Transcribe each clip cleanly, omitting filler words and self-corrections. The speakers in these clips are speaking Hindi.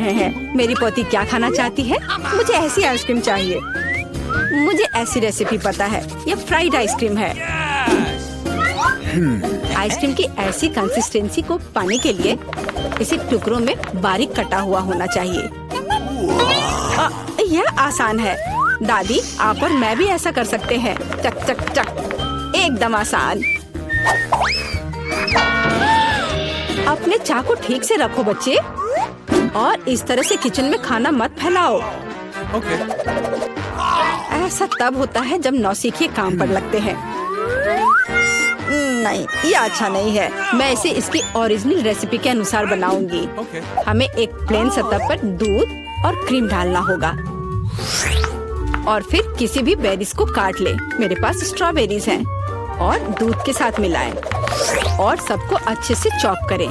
रहे हैं। मेरी पोती क्या खाना चाहती है? मुझे ऐसी आइसक्रीम चाहिए। मुझे ऐसी रेसिपी पता है, ये फ्राइड आइसक्रीम है। आइसक्रीम की ऐसी कंसिस्टेंसी को पाने के लिए इसे टुकड़ों में बारीक कटा हुआ होना चाहिए। यह आसान है। दादी, आप और मैं भी ऐसा कर सकते हैं। चक चक चक, एकदम आसान। अपने चाकू ठीक से रखो बच्चे, और इस तरह से किचन में खाना मत फैलाओ। ऐसा तब होता है जब नौसिखिए काम पर लगते हैं। नहीं, ये अच्छा नहीं है। मैं इसे इसकी ओरिजिनल रेसिपी के अनुसार बनाऊंगी। हमें एक प्लेन सतह पर दूध और क्रीम डालना होगा, और फिर किसी भी बेरीज को काट ले। मेरे पास स्ट्रॉबेरीज हैं, और दूध के साथ मिलाएं और सबको अच्छे से चॉप करें।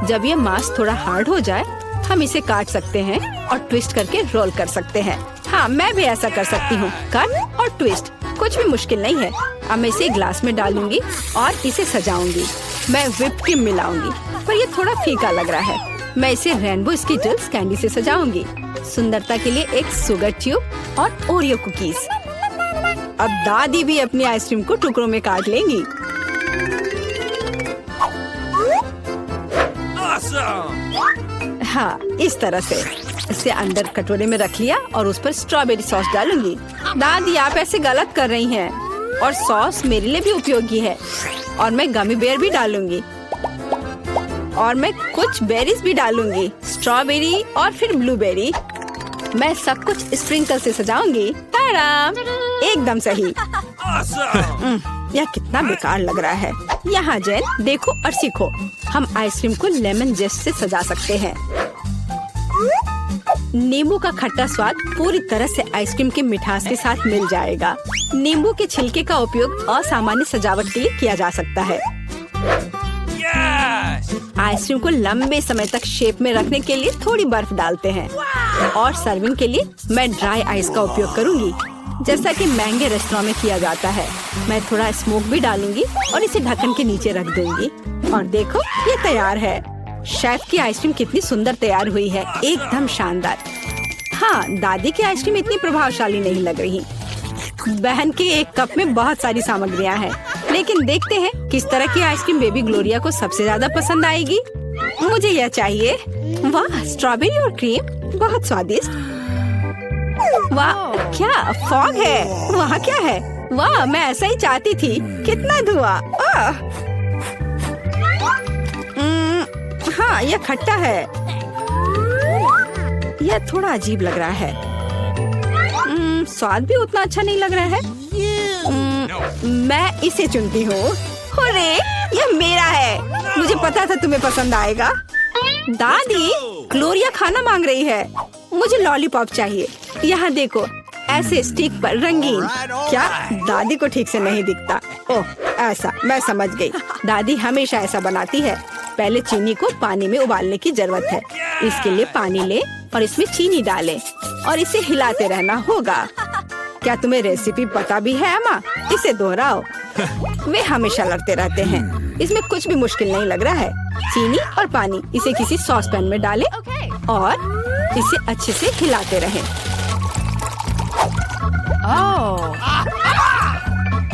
जब ये मांस थोड़ा हार्ड हो जाए, हम इसे काट सकते हैं और ट्विस्ट करके रोल कर सकते हैं। हाँ, मैं भी ऐसा कर सकती हूँ। कट और ट्विस्ट कुछ भी मुश्किल नहीं है। अब मैं इसे ग्लास में डालूंगी और इसे सजाऊंगी। मैं व्हिप क्रीम मिलाऊंगी, पर ये थोड़ा फीका लग रहा है। मैं इसे रेनबो स्किटल्स कैंडी से सजाऊंगी। सुंदरता के लिए एक शुगर ट्यूब और ओरियो कुकीज। अब दादी भी अपनी आइसक्रीम को टुकड़ों में काट लेंगी। हाँ, इस तरह से। इसे अंदर कटोरे में रख लिया और उस पर स्ट्रॉबेरी सॉस डालूंगी। दादी, आप ऐसे गलत कर रही हैं, और सॉस मेरे लिए भी उपयोगी है। और मैं गमी बेयर भी डालूंगी, और मैं कुछ बेरीज भी डालूंगी, स्ट्रॉबेरी और फिर ब्लूबेरी। मैं सब कुछ स्प्रिंकल से सजाऊंगी। ताराम, एकदम सही। यह कितना बेकार लग रहा है। यहाँ जेन, देखो और सीखो। हम आइसक्रीम को लेमन जेस्ट से सजा सकते हैं। नींबू का खट्टा स्वाद पूरी तरह से आइसक्रीम की मिठास के साथ मिल जाएगा। नींबू के छिलके का उपयोग असामान्य सजावट के लिए किया जा सकता है। आइसक्रीम को लंबे समय तक शेप में रखने के लिए थोड़ी बर्फ डालते हैं, और सर्विंग के लिए मैं ड्राई आइस का उपयोग करूंगी, जैसा कि महंगे रेस्टोरेंट में किया जाता है। मैं थोड़ा स्मोक भी डालूंगी और इसे ढक्कन के नीचे रख दूंगी। और देखो, ये तैयार है। शेफ की आइसक्रीम कितनी सुंदर तैयार हुई है, एकदम शानदार। हाँ, दादी की आइसक्रीम इतनी प्रभावशाली नहीं लग रही। बहन के एक कप में बहुत सारी सामग्रियाँ हैं, लेकिन देखते हैं किस तरह की आइसक्रीम बेबी ग्लोरिया को सबसे ज्यादा पसंद आएगी। मुझे यह चाहिए। वाह, स्ट्रॉबेरी और क्रीम, बहुत स्वादिष्ट। वाह, क्या फॉग है? वहाँ क्या है? वाह, मैं ऐसा ही चाहती थी। कितना धुआं। हाँ, यह खट्टा है। यह थोड़ा अजीब लग रहा है। स्वाद भी उतना अच्छा नहीं लग रहा है। मैं इसे चुनती हूँ। अरे, यह मेरा है। मुझे पता था तुम्हें पसंद आएगा। दादी, ग्लोरिया खाना मांग रही है। मुझे लॉलीपॉप चाहिए। यहाँ देखो, ऐसे स्टिक पर रंगीन। क्या दादी को ठीक से नहीं दिखता? ओह, ऐसा, मैं समझ गई। दादी हमेशा ऐसा बनाती है। पहले चीनी को पानी में उबालने की जरूरत है। इसके लिए पानी ले और इसमें चीनी डाले और इसे हिलाते रहना होगा। क्या तुम्हें रेसिपी पता भी है अम्मा? इसे दोहराओ। वे हमेशा लड़ते रहते हैं। इसमें कुछ भी मुश्किल नहीं लग रहा है। चीनी और पानी, इसे किसी सॉस पैन में डालें और इसे अच्छे से हिलाते रहें।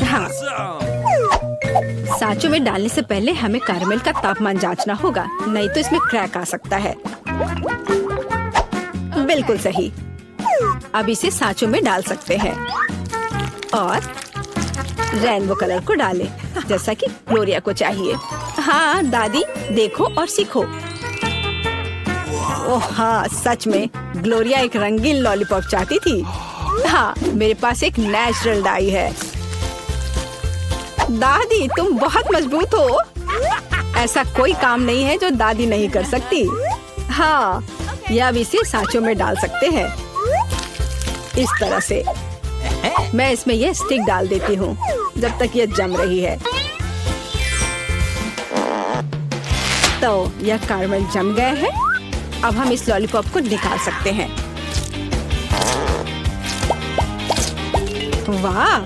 हाँ, सांचों में डालने से पहले हमें कैरमेल का तापमान जांचना होगा, नहीं तो इसमें क्रैक आ सकता है। बिल्कुल सही। अब इसे सांचों में डाल सकते हैं और रेनबो कलर को डालें, जैसा कि ग्लोरिया को चाहिए। हाँ दादी, देखो और सीखो। ओह हाँ, सच में ग्लोरिया एक रंगीन लॉलीपॉप चाहती थी। हाँ, मेरे पास एक नेचुरल डाई है। दादी, तुम बहुत मजबूत हो। ऐसा कोई काम नहीं है जो दादी नहीं कर सकती। हाँ, या अब इसे सांचों में डाल सकते हैं इस तरह से। मैं इसमें यह स्टिक डाल देती हूँ जब तक यह जम रही है। तो यह कैरमेल जम गए हैं। अब हम इस लॉलीपॉप को निकाल सकते हैं। वाह,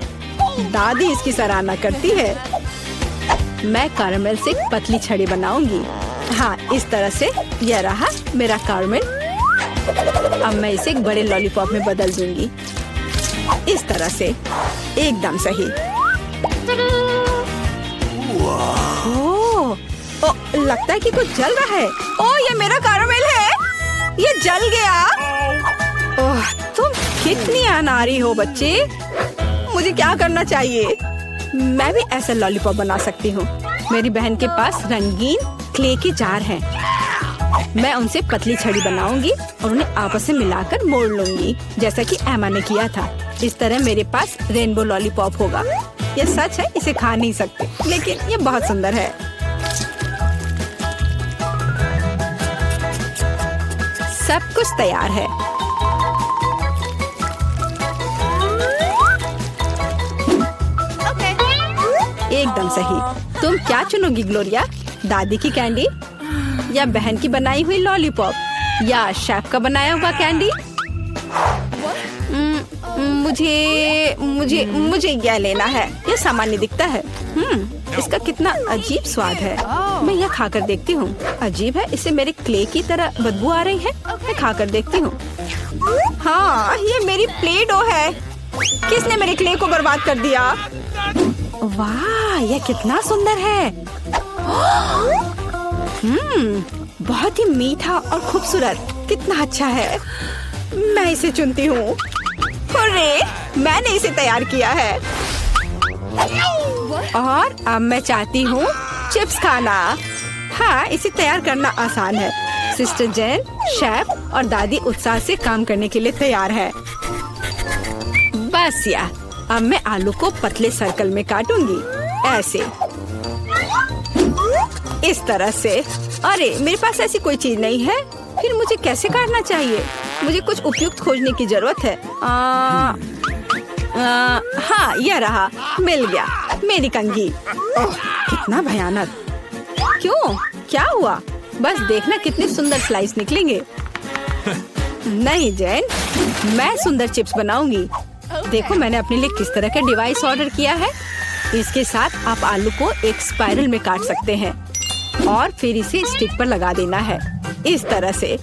दादी इसकी सराहना करती है। मैं कैरमेल से एक पतली छड़ी बनाऊंगी। हाँ, इस तरह से। यह रहा मेरा कैरमेल अब मैं इसे एक बड़े लॉलीपॉप में बदल दूंगी, इस तरह से, एकदम सही। ओह, लगता है कि कुछ जल रहा है। ओह, ये मेरा कैरामेल है, ये जल गया। ओह, तुम कितनी अनाड़ी हो बच्चे। मुझे क्या करना चाहिए? मैं भी ऐसा लॉलीपॉप बना सकती हूँ। मेरी बहन के पास रंगीन क्ले के जार हैं। मैं उनसे पतली छड़ी बनाऊंगी और उन्हें आपस में मिलाकर मोड़ लूंगी, जैसा कि एमा ने किया था। इस तरह मेरे पास रेनबो लॉलीपॉप होगा। ये सच है, इसे खा नहीं सकते, लेकिन ये बहुत सुंदर है। सब कुछ तैयार है। एकदम सही। तुम क्या चुनोगी ग्लोरिया? दादी की कैंडी या बहन की बनाई हुई लॉलीपॉप या शेफ का बनाया हुआ कैंडी? मुझे मुझे मुझे यह लेना है। यह सामान्य दिखता है। इसका कितना अजीब स्वाद है। मैं यह खाकर देखती हूँ। अजीब है, इसे मेरे क्ले की तरह बदबू आ रही है। मैं खाकर देखती हूँ। हाँ, ये मेरी प्ले डो है। किसने मेरे क्ले को बर्बाद कर दिया? वाह, यह कितना सुंदर है। बहुत ही मीठा और खूबसूरत। कितना अच्छा है। मैं इसे चुनती हूँ। हुर्रे, मैंने इसे तैयार किया है। और अब मैं चाहती हूँ चिप्स खाना। हाँ, इसे तैयार करना आसान है। सिस्टर जेन, शेफ और दादी उत्साह से काम करने के लिए तैयार है। बस या, अब मैं आलू को पतले सर्कल में काटूंगी, ऐसे, इस तरह से। अरे, मेरे पास ऐसी कोई चीज नहीं है। फिर मुझे कैसे काटना चाहिए? मुझे कुछ उपयुक्त खोजने की जरूरत है। हाँ, यह रहा, मिल गया, मेरी कंघी। ओह, कितना भयानक। क्यों? क्या हुआ? बस देखना कितने सुंदर स्लाइस निकलेंगे। नहीं जेन, मैं सुंदर चिप्स बनाऊंगी। देखो मैंने अपने लिए किस तरह का डिवाइस ऑर्डर किया है। इसके साथ आप आलू को एक स्पाइरल में काट सकते हैं और फिर इसे स्टिक पर लगा देना है, इस तरह से।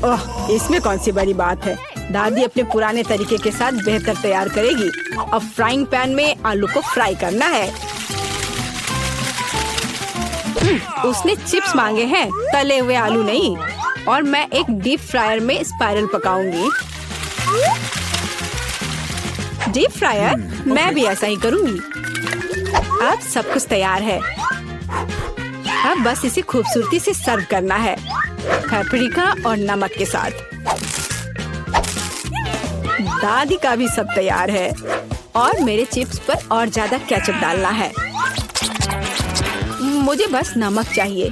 ओह, इसमें कौन सी बड़ी बात है। दादी अपने पुराने तरीके के साथ बेहतर तैयार करेगी। अब फ्राइंग पैन में आलू को फ्राई करना है। उसने चिप्स मांगे हैं, तले हुए आलू नहीं। और मैं एक डीप फ्रायर में स्पाइरल पकाऊंगी। Deep fryer? मैं भी ऐसा ही करूंगी। अब सब कुछ तैयार है। अब बस इसे खूबसूरती से सर्व करना है, पेपरिका और नमक के साथ। दादी का भी सब तैयार है और मेरे चिप्स पर और ज्यादा केचप डालना है। मुझे बस नमक चाहिए।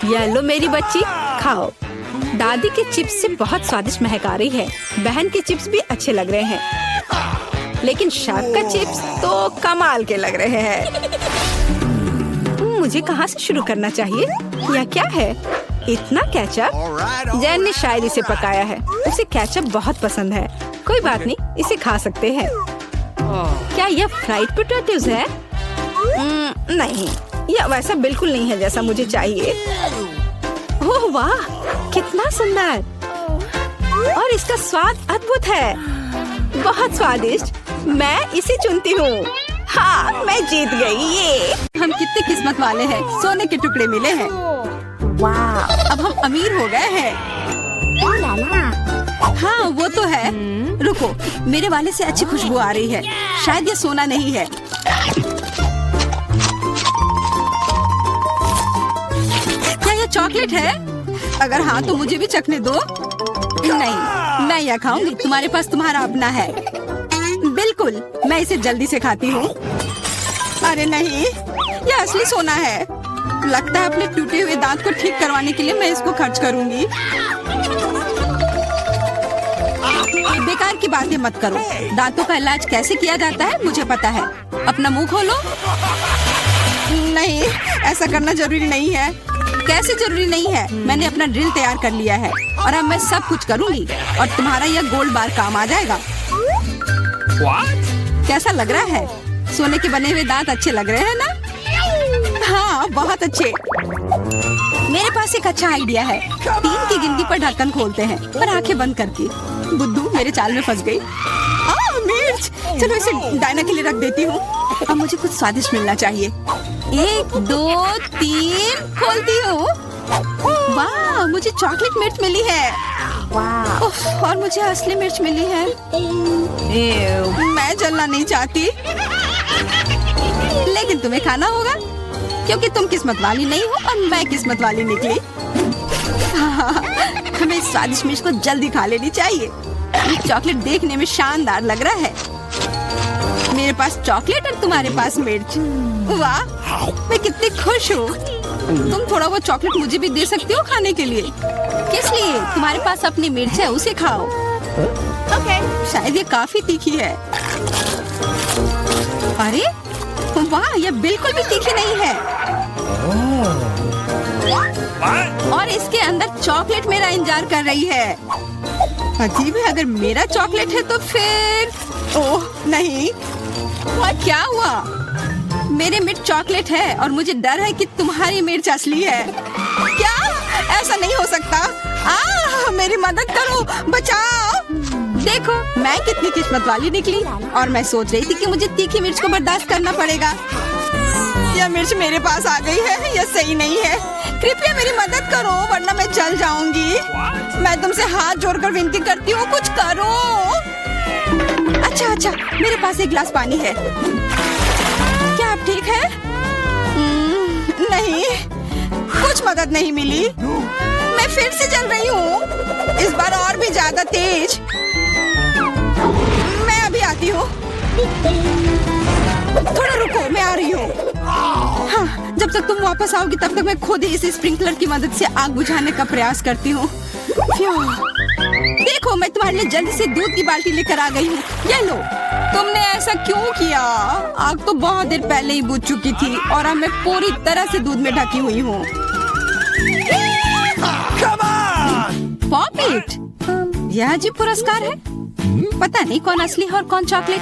ये लो मेरी बच्ची, खाओ। दादी के चिप्स से बहुत स्वादिष्ट महक आ रही है। बहन के चिप्स भी अच्छे लग रहे हैं, लेकिन शेफ का चिप्स तो कमाल के लग रहे हैं। मुझे कहाँ से शुरू करना चाहिए? यह क्या है? इतना केचप? जैन ने शायद इसे पकाया है। उसे केचप बहुत पसंद है। कोई बात नहीं, इसे खा सकते हैं। क्या यह फ्राइड पोटैटोज है? नहीं, यह वैसा बिल्कुल नहीं है जैसा मुझे चाहिए। ओह वाह, कितना सुंदर। और इसका स्वाद अद्भुत है, बहुत स्वादिष्ट। मैं इसे चुनती हूँ। हाँ, मैं जीत गई। ये हम कितने किस्मत वाले हैं, सोने के टुकड़े मिले हैं। वाह, अब हम अमीर हो गए हैं। हाँ, वो तो है। रुको, मेरे वाले से अच्छी खुशबू आ रही है। शायद ये सोना नहीं है। क्या ये चॉकलेट है? अगर हाँ तो मुझे भी चखने दो। नहीं, मैं यह खाऊंगी। तुम्हारे पास तुम्हारा अपना है। बिल्कुल, मैं इसे जल्दी से खाती हूँ। अरे नहीं, यह असली सोना है। लगता है अपने टूटे हुए दांत को ठीक करवाने के लिए मैं इसको खर्च करूंगी। बेकार की बातें मत करो। दांतों का इलाज कैसे किया जाता है मुझे पता है। अपना मुंह खोलो। नहीं, ऐसा करना जरूरी नहीं है। कैसे जरूरी नहीं है? मैंने अपना ड्रिल तैयार कर लिया है और अब मैं सब कुछ करूंगी और तुम्हारा यह गोल्ड बार काम आ जाएगा। कैसा लग रहा है? सोने के बने हुए दांत अच्छे लग रहे हैं ना? हाँ, बहुत अच्छे। मेरे पास एक अच्छा आइडिया है। 3 की गिनती पर ढक्कन खोलते हैं, पर आंखें बंद करके। बुद्धू मेरे चाल में फंस गई। मिर्च! चलो इसे डायना के लिए रख देती हूँ। अब मुझे कुछ स्वादिष्ट मिलना चाहिए। 1 2 3 खोलती हूँ। वाह, मुझे चॉकलेट मिर्च मिली है। और मुझे असली मिर्च मिली है। मैं जलना नहीं चाहती, लेकिन तुम्हें खाना होगा क्योंकि तुम किस्मत वाली नहीं हो और मैं किस्मत वाली निकली। हमें इस स्वादिष्ट मिर्च को जल्दी खा लेनी चाहिए। ये चॉकलेट देखने में शानदार लग रहा है। मेरे पास चॉकलेट और तुम्हारे पास मिर्च। वाह, मैं कितनी खुश हूँ। तुम थोड़ा वो चॉकलेट मुझे भी दे सकती हो खाने के लिए। किस लिए? तुम्हारे पास अपनी मिर्च है, उसे खाओ। शायद ये काफी तीखी है। अरे वाह, ये बिल्कुल भी तीखी नहीं है। और इसके अंदर चॉकलेट मेरा इंतजार कर रही है। अजीब है, अगर मेरा चॉकलेट है तो फिर ओह नहीं। क्या हुआ? मेरे मिर्च चॉकलेट है और मुझे डर है कि तुम्हारी मिर्च असली है। क्या? ऐसा नहीं हो सकता। मेरी मदद करो, बचाओ। देखो मैं कितनी किस्मत वाली निकली। और मैं सोच रही थी कि मुझे तीखी मिर्च को बर्दाश्त करना पड़ेगा। यह मिर्च मेरे पास आ गई है। यह सही नहीं है। कृपया मेरी मदद करो वरना मैं जल जाऊंगी। मैं तुमसे हाथ जोड़कर विनती करती हूँ, कुछ करो। अच्छा, मेरे पास एक गिलास पानी है। क्या आप ठीक है? नहीं, कुछ मदद नहीं मिली। मैं फिर से जल रही हूँ, इस बार और भी ज्यादा तेज। मैं अभी आती हूँ। थोड़ा रुको, मैं आ रही हूँ। हाँ, जब तक तुम वापस आओगी तब तक मैं खुद ही इस स्प्रिंकलर की मदद से आग बुझाने का प्रयास करती हूँ। देखो मैं तुम्हारे लिए जल्दी से दूध की बाल्टी लेकर आ गई हूँ। ये लो। तुमने ऐसा क्यों किया? आग तो बहुत देर पहले ही बुझ चुकी थी और अब मैं पूरी तरह से दूध में ढकी हुई हूँ। पॉपिट, यह अजीब पुरस्कार है। पता नहीं कौन असली है और कौन चॉकलेट।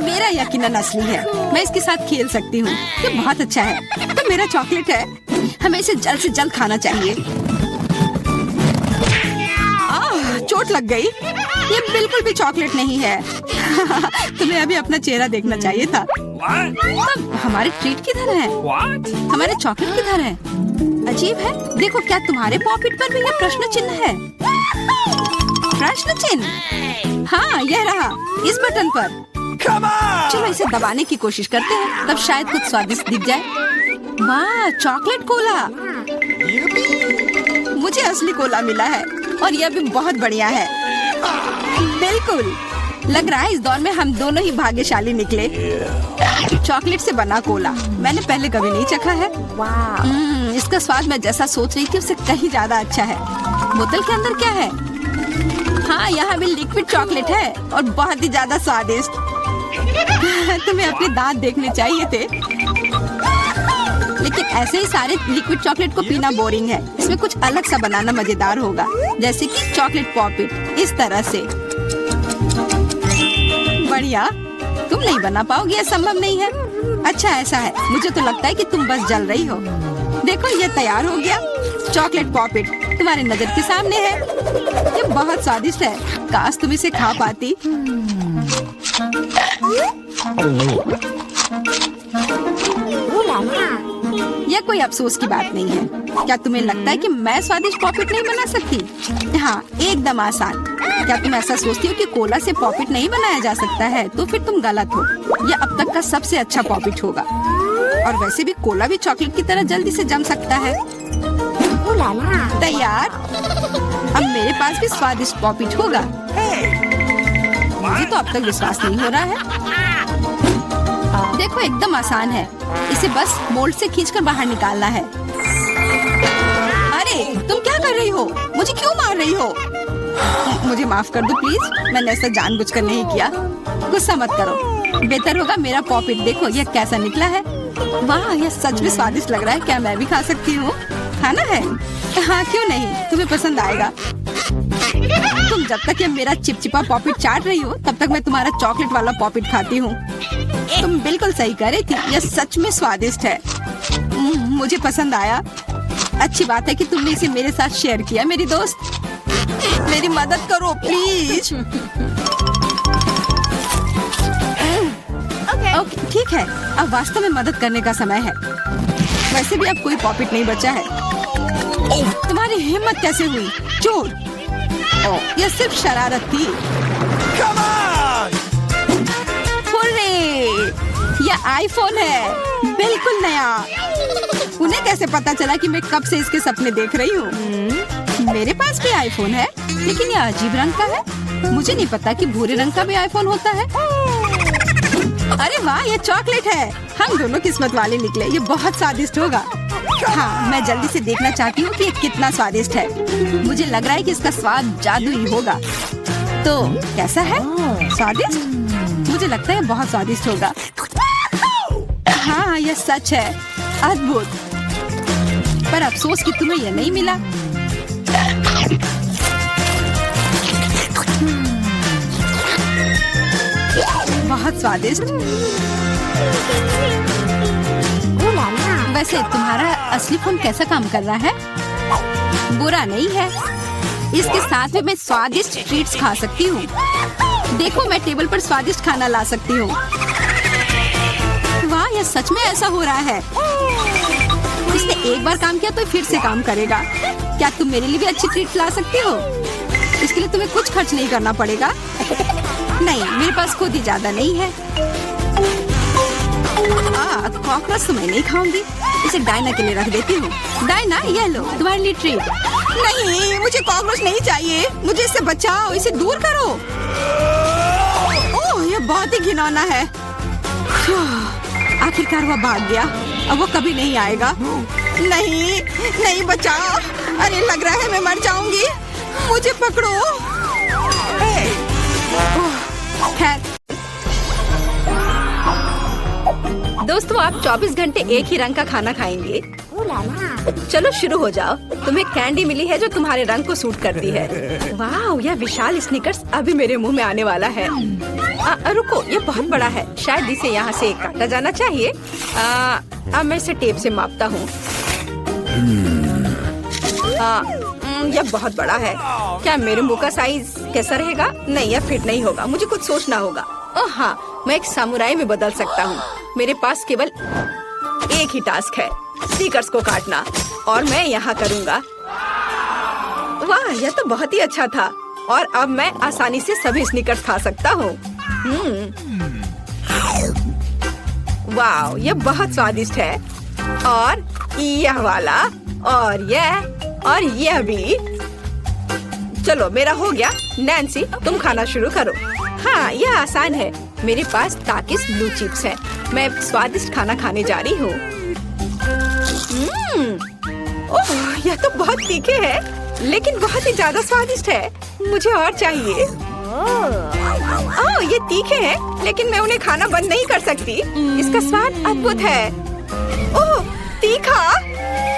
मेरा यकीनन असली है। मैं इसके साथ खेल सकती हूँ। ये बहुत अच्छा है। तो मेरा चॉकलेट है। हमें इसे जल्द से जल्द खाना चाहिए। चोट लग गई। ये बिल्कुल भी चॉकलेट नहीं है। तुम्हें अभी अपना चेहरा देखना चाहिए था। तब हमारे ट्रीट किधर है? हमारे चॉकलेट किधर है? अजीब है। देखो क्या तुम्हारे पॉकेट पर भी ये प्रश्न चिन्ह है? प्रश्न चिन्ह? हाँ, यह रहा इस बटन पर। चलो इसे दबाने की कोशिश करते हैं, तब शायद कुछ स्वादिष्ट दिख जाए। वाह, चॉकलेट कोला। मुझे असली कोला मिला है और यह भी बहुत बढ़िया है। बिल्कुल, लग रहा है इस दौर में हम दोनों ही भाग्यशाली निकले। चॉकलेट से बना कोला मैंने पहले कभी नहीं चखा है। इसका स्वाद मैं जैसा सोच रही थी उससे कहीं ज्यादा अच्छा है। बोतल के अंदर क्या है? हाँ, यहाँ भी लिक्विड चॉकलेट है और बहुत ही ज्यादा स्वादिष्ट। तुम्हें अपने दांत देखने चाहिए थे। लेकिन ऐसे ही सारे लिक्विड चॉकलेट को पीना बोरिंग है। इसमें कुछ अलग सा बनाना मजेदार होगा, जैसे कि चॉकलेट पॉपिट इस तरह से। बढ़िया। तुम नहीं बना पाओगे, यह संभव नहीं है। अच्छा ऐसा है, मुझे तो लगता है कि तुम बस जल रही हो। देखो ये तैयार हो गया। चॉकलेट पॉपिट तुम्हारी नजर के सामने है। ये बहुत स्वादिष्ट है। काश तुम इसे खा पाती। यह कोई अफसोस की बात नहीं है। क्या तुम्हें लगता है कि मैं स्वादिष्ट पॉपिट नहीं बना सकती? हाँ, एकदम आसान। क्या तुम ऐसा सोचती हो कि कोला से पॉपिट नहीं बनाया जा सकता है? तो फिर तुम गलत हो। यह अब तक का सबसे अच्छा पॉपिट होगा। और वैसे भी कोला भी चॉकलेट की तरह जल्दी से जम सकता है। तैयार। अब मेरे पास भी स्वादिष्ट पॉपिट होगा। मुझे तो अब तक विश्वास नहीं हो रहा है। देखो एकदम आसान है। इसे बस मोल्ड से खींचकर बाहर निकालना है। अरे तुम क्या कर रही हो? मुझे क्यों मार रही हो? मुझे माफ कर दो प्लीज। मैंने ऐसा जानबूझकर नहीं किया। गुस्सा मत करो। बेहतर होगा मेरा पॉपिट देखो यह कैसा निकला है। वाह, यह सच में स्वादिष्ट लग रहा है। क्या मैं भी खा सकती हूँ? खाना है? हाँ, क्यों नहीं, तुम्हें पसंद आएगा। तुम जब तक ये मेरा चिपचिपा पॉपिट चाट रही हो तब तक मैं तुम्हारा चॉकलेट वाला पॉपिट खाती हूँ। तुम बिल्कुल सही कह रही थी। यह सच में स्वादिष्ट है। मुझे पसंद आया। अच्छी बात है कि तुमने इसे मेरे साथ शेयर किया। मेरी दोस्त, मेरी मदद करो प्लीज। ओके, ठीक है, अब वास्तव में मदद करने का समय है। वैसे भी अब कोई पॉकेट नहीं बचा है। तुम्हारी हिम्मत कैसे हुई चोर? यह सिर्फ शरारत थी। यह आईफोन है, बिल्कुल नया। उन्हें कैसे पता चला कि मैं कब से इसके सपने देख रही हूँ? मेरे पास भी आईफोन है, लेकिन यह अजीब रंग का है। मुझे नहीं पता कि भूरे रंग का भी आईफोन होता है। अरे वाह, ये चॉकलेट है। हम दोनों किस्मत वाले निकले। ये बहुत स्वादिष्ट होगा। हाँ, मैं जल्दी से देखना चाहती हूँ कि ये कितना स्वादिष्ट है। मुझे लग रहा है कि इसका स्वाद जादुई होगा। तो कैसा है? स्वादिष्ट? मुझे लगता है बहुत स्वादिष्ट होगा। हाँ, यह सच है, अद्भुत। पर अफसोस कि तुम्हें यह नहीं मिला। बहुत स्वादिष्ट। वैसे तुम्हारा असली फोन कैसा काम कर रहा है? बुरा नहीं है। इसके साथ में मैं स्वादिष्ट ट्रीट्स खा सकती हूँ। देखो, मैं टेबल पर स्वादिष्ट खाना ला सकती हूँ। वाह, यह सच में ऐसा हो रहा है। इसने एक बार काम किया तो फिर से काम करेगा। क्या तुम मेरे लिए भी अच्छी ट्रीट ला सकती हो? इसके लिए तुम्हें कुछ खर्च नहीं करना पड़ेगा। नहीं, मेरे पास खुद ही ज्यादा नहीं है। कॉकरोच तो मैं नहीं खाऊंगी। इसे डायना के लिए रख देती हूँ। डायना, ये लो तुम्हारे लिए ट्रीट। नहीं, मुझे कॉकरोच नहीं चाहिए। मुझे इससे बचाओ, इसे दूर करो। ओह, ये बहुत ही घिनौना है। आखिरकार वह भाग गया। अब वो कभी नहीं आएगा। नहीं, नहीं, बचाओ। अरे, लग रहा है मैं मर जाऊंगी। मुझे पकड़ो। खैर, दोस्तों, आप 24 घंटे एक ही रंग का खाना खाएंगे? चलो शुरू हो जाओ। तुम्हें कैंडी मिली है जो तुम्हारे रंग को सूट करती है। वाह, यह विशाल स्निकर्स अभी मेरे मुंह में आने वाला है। रुको, यह बहुत बड़ा है। शायद इसे यहाँ से काटा जाना चाहिए। अब मैं इसे टेप से मापता हूँ। यह बहुत बड़ा है। क्या मेरे मुंह का साइज कैसा रहेगा? नहीं, यह फिट नहीं होगा। मुझे कुछ सोचना होगा। ओह हाँ, मैं एक सामुराई में बदल सकता हूँ। मेरे पास केवल एक ही टास्क है, स्नीकर्स को काटना, और मैं यहाँ करूँगा। वाह, यह तो बहुत ही अच्छा था। और अब मैं आसानी से सभी स्नीकर्स खा सकता हूँ। वाह, यह बहुत स्वादिष्ट है। और यह वाला, और यह भी। चलो, मेरा हो गया। नैन्सी, तुम खाना शुरू करो। हाँ, यह आसान है। मेरे पास ताकिस ब्लू चिप्स है। मैं स्वादिष्ट खाना खाने जा रही हूँ। ओह, यह तो बहुत तीखे है, लेकिन बहुत ही ज्यादा स्वादिष्ट है। मुझे और चाहिए। ओह, ये तीखे हैं, लेकिन मैं उन्हें खाना बंद नहीं कर सकती। इसका स्वाद अद्भुत है। ओह, तीखा,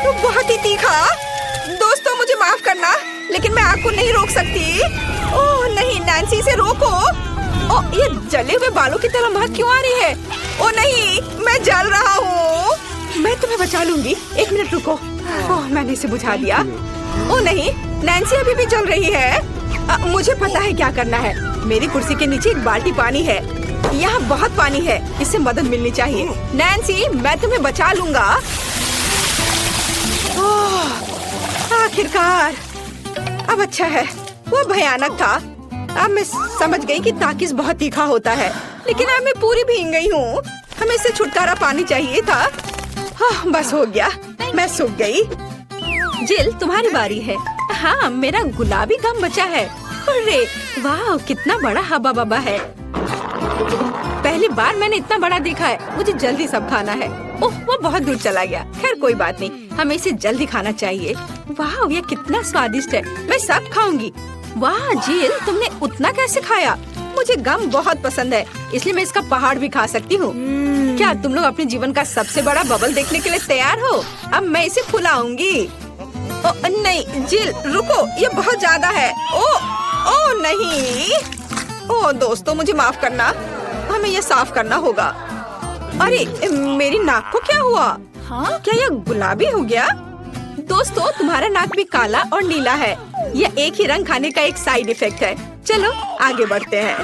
तो बहुत ही तीखा। दोस्तों, मुझे माफ करना, लेकिन मैं आग को नहीं रोक सकती। ओह नहीं, नैन्सी, से रोको। ओह, ये जले हुए बालों की तरह महक क्यों आ रही है? ओह नहीं, मैं जल रहा हूँ। मैं तुम्हें बचा लूंगी। एक मिनट रुको। ओह, मैंने इसे बुझा दिया। ओह नहीं, नैन्सी अभी भी जल रही है। मुझे पता है क्या करना है। मेरी कुर्सी के नीचे एक बाल्टी पानी है। यहाँ बहुत पानी है। इससे मदद मिलनी चाहिए। नैन्सी, मैं तुम्हें बचा लूंगा। आखिरकार, अब अच्छा है। वो भयानक था। अब मैं समझ गई कि ताकिस बहुत तीखा होता है, लेकिन अब मैं पूरी भीग गई हूँ। हमें इससे छुटकारा पानी चाहिए था। हाँ, बस हो गया। मैं सूख गई। जिल, तुम्हारी बारी है। हाँ, मेरा गुलाबी गम बचा है। अरे वाह, कितना बड़ा हब्बा बब्बा है। पहली बार मैंने इतना बड़ा देखा है। मुझे जल्दी सब खाना है। ओह, वो बहुत दूर चला गया। खैर कोई बात नहीं, हमें इसे जल्दी खाना चाहिए। वाह, ये कितना स्वादिष्ट है। मैं सब खाऊंगी। वाह जिल, तुमने उतना कैसे खाया? मुझे गम बहुत पसंद है, इसलिए मैं इसका पहाड़ भी खा सकती हूँ। क्या तुम लोग अपने जीवन का सबसे बड़ा बबल देखने के लिए तैयार हो? अब मैं इसे फुलाऊंगी। नहीं जिल, रुको, ये बहुत ज्यादा है। ओ नहीं। ओ दोस्तों, मुझे माफ करना, हमें ये साफ करना होगा। अरे मेरी नाक को क्या हुआ? क्या यह गुलाबी हो गया? दोस्तों, तुम्हारा नाक भी काला और नीला है। यह एक ही रंग खाने का एक साइड इफेक्ट है। चलो आगे बढ़ते हैं।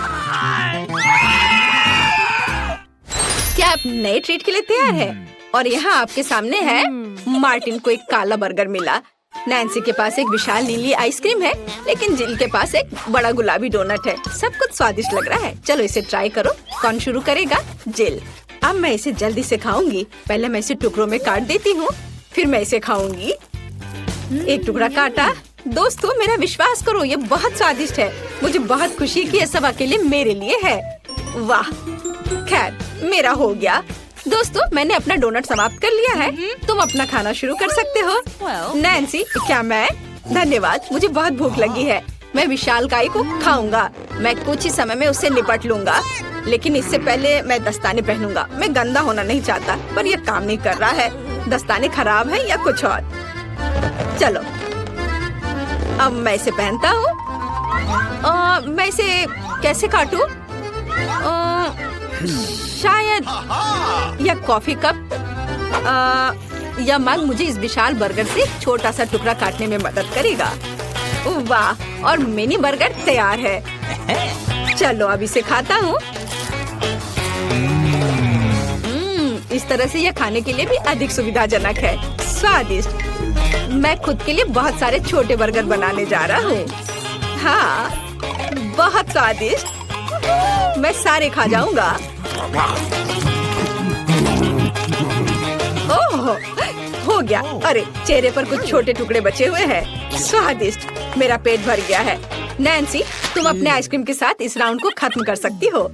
क्या आप नए ट्रीट के लिए तैयार हैं? और यहाँ आपके सामने है। मार्टिन को एक काला बर्गर मिला। नैन्सी के पास एक विशाल नीली आइसक्रीम है, लेकिन जिल के पास एक बड़ा गुलाबी डोनट है। सब कुछ स्वादिष्ट लग रहा है। चलो इसे ट्राई करो। कौन शुरू करेगा? जिल। अब मैं इसे जल्दी से खाऊंगी। पहले मैं इसे टुकड़ों में काट देती हूँ, फिर मैं इसे खाऊंगी। एक टुकड़ा काटा। दोस्तों, मेरा विश्वास करो, ये बहुत स्वादिष्ट है। मुझे बहुत खुशी कि ये सब अकेले मेरे लिए है। वाह! खैर, मेरा हो गया। दोस्तों, मैंने अपना डोनट समाप्त कर लिया है। तुम अपना खाना शुरू कर सकते हो। नैन्सी, क्या मैं? धन्यवाद, मुझे बहुत भूख लगी है। मैं विशालकाय को खाऊंगा। मैं कुछ ही समय में उससे निपट लूंगा, लेकिन इससे पहले मैं दस्ताने पहनूंगा। मैं गंदा होना नहीं चाहता, पर यह काम नहीं कर रहा है। दस्ताने खराब है या कुछ और? चलो, अब मैं इसे पहनता हूँ। मैं इसे कैसे काटूं? शायद यह कॉफी कप या मग मुझे इस विशाल बर्गर से छोटा सा टुकड़ा काटने में मदद करेगा। वाह! और मिनी बर्गर तैयार है। चलो अब इसे खाता हूँ। इस तरह से यह खाने के लिए भी अधिक सुविधाजनक है। स्वादिष्ट। मैं खुद के लिए बहुत सारे छोटे बर्गर बनाने जा रहा हूँ। हाँ, बहुत स्वादिष्ट। मैं सारे खा जाऊंगा। ओह, हो गया। अरे, चेहरे पर कुछ छोटे टुकड़े बचे हुए हैं। स्वादिष्ट। मेरा पेट भर गया है। नैन्सी, तुम अपने आइसक्रीम के साथ इस राउंड को खत्म कर सकती हो।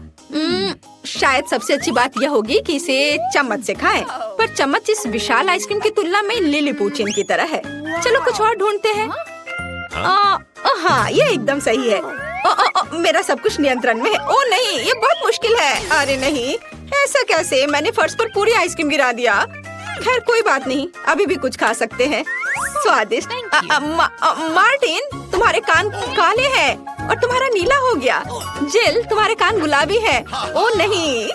शायद सबसे अच्छी बात यह होगी कि इसे चम्मच से खाएं। पर चम्मच इस विशाल आइसक्रीम की तुलना में लिलीपुचिन की तरह है। चलो कुछ और ढूंढते हैं। हाँ, ये एकदम सही है। मेरा सब कुछ नियंत्रण में है। ओ नहीं, ये बहुत मुश्किल है। अरे नहीं, ऐसा कैसे? मैंने फर्श पर पूरी आइसक्रीम गिरा दिया। खैर कोई बात नहीं, अभी भी कुछ खा सकते हैं। स्वादिष्ट। मार्टिन, तुम्हारे कान काले हैं और तुम्हारा नीला हो गया। जिल, तुम्हारे कान गुलाबी है। ओ नहीं।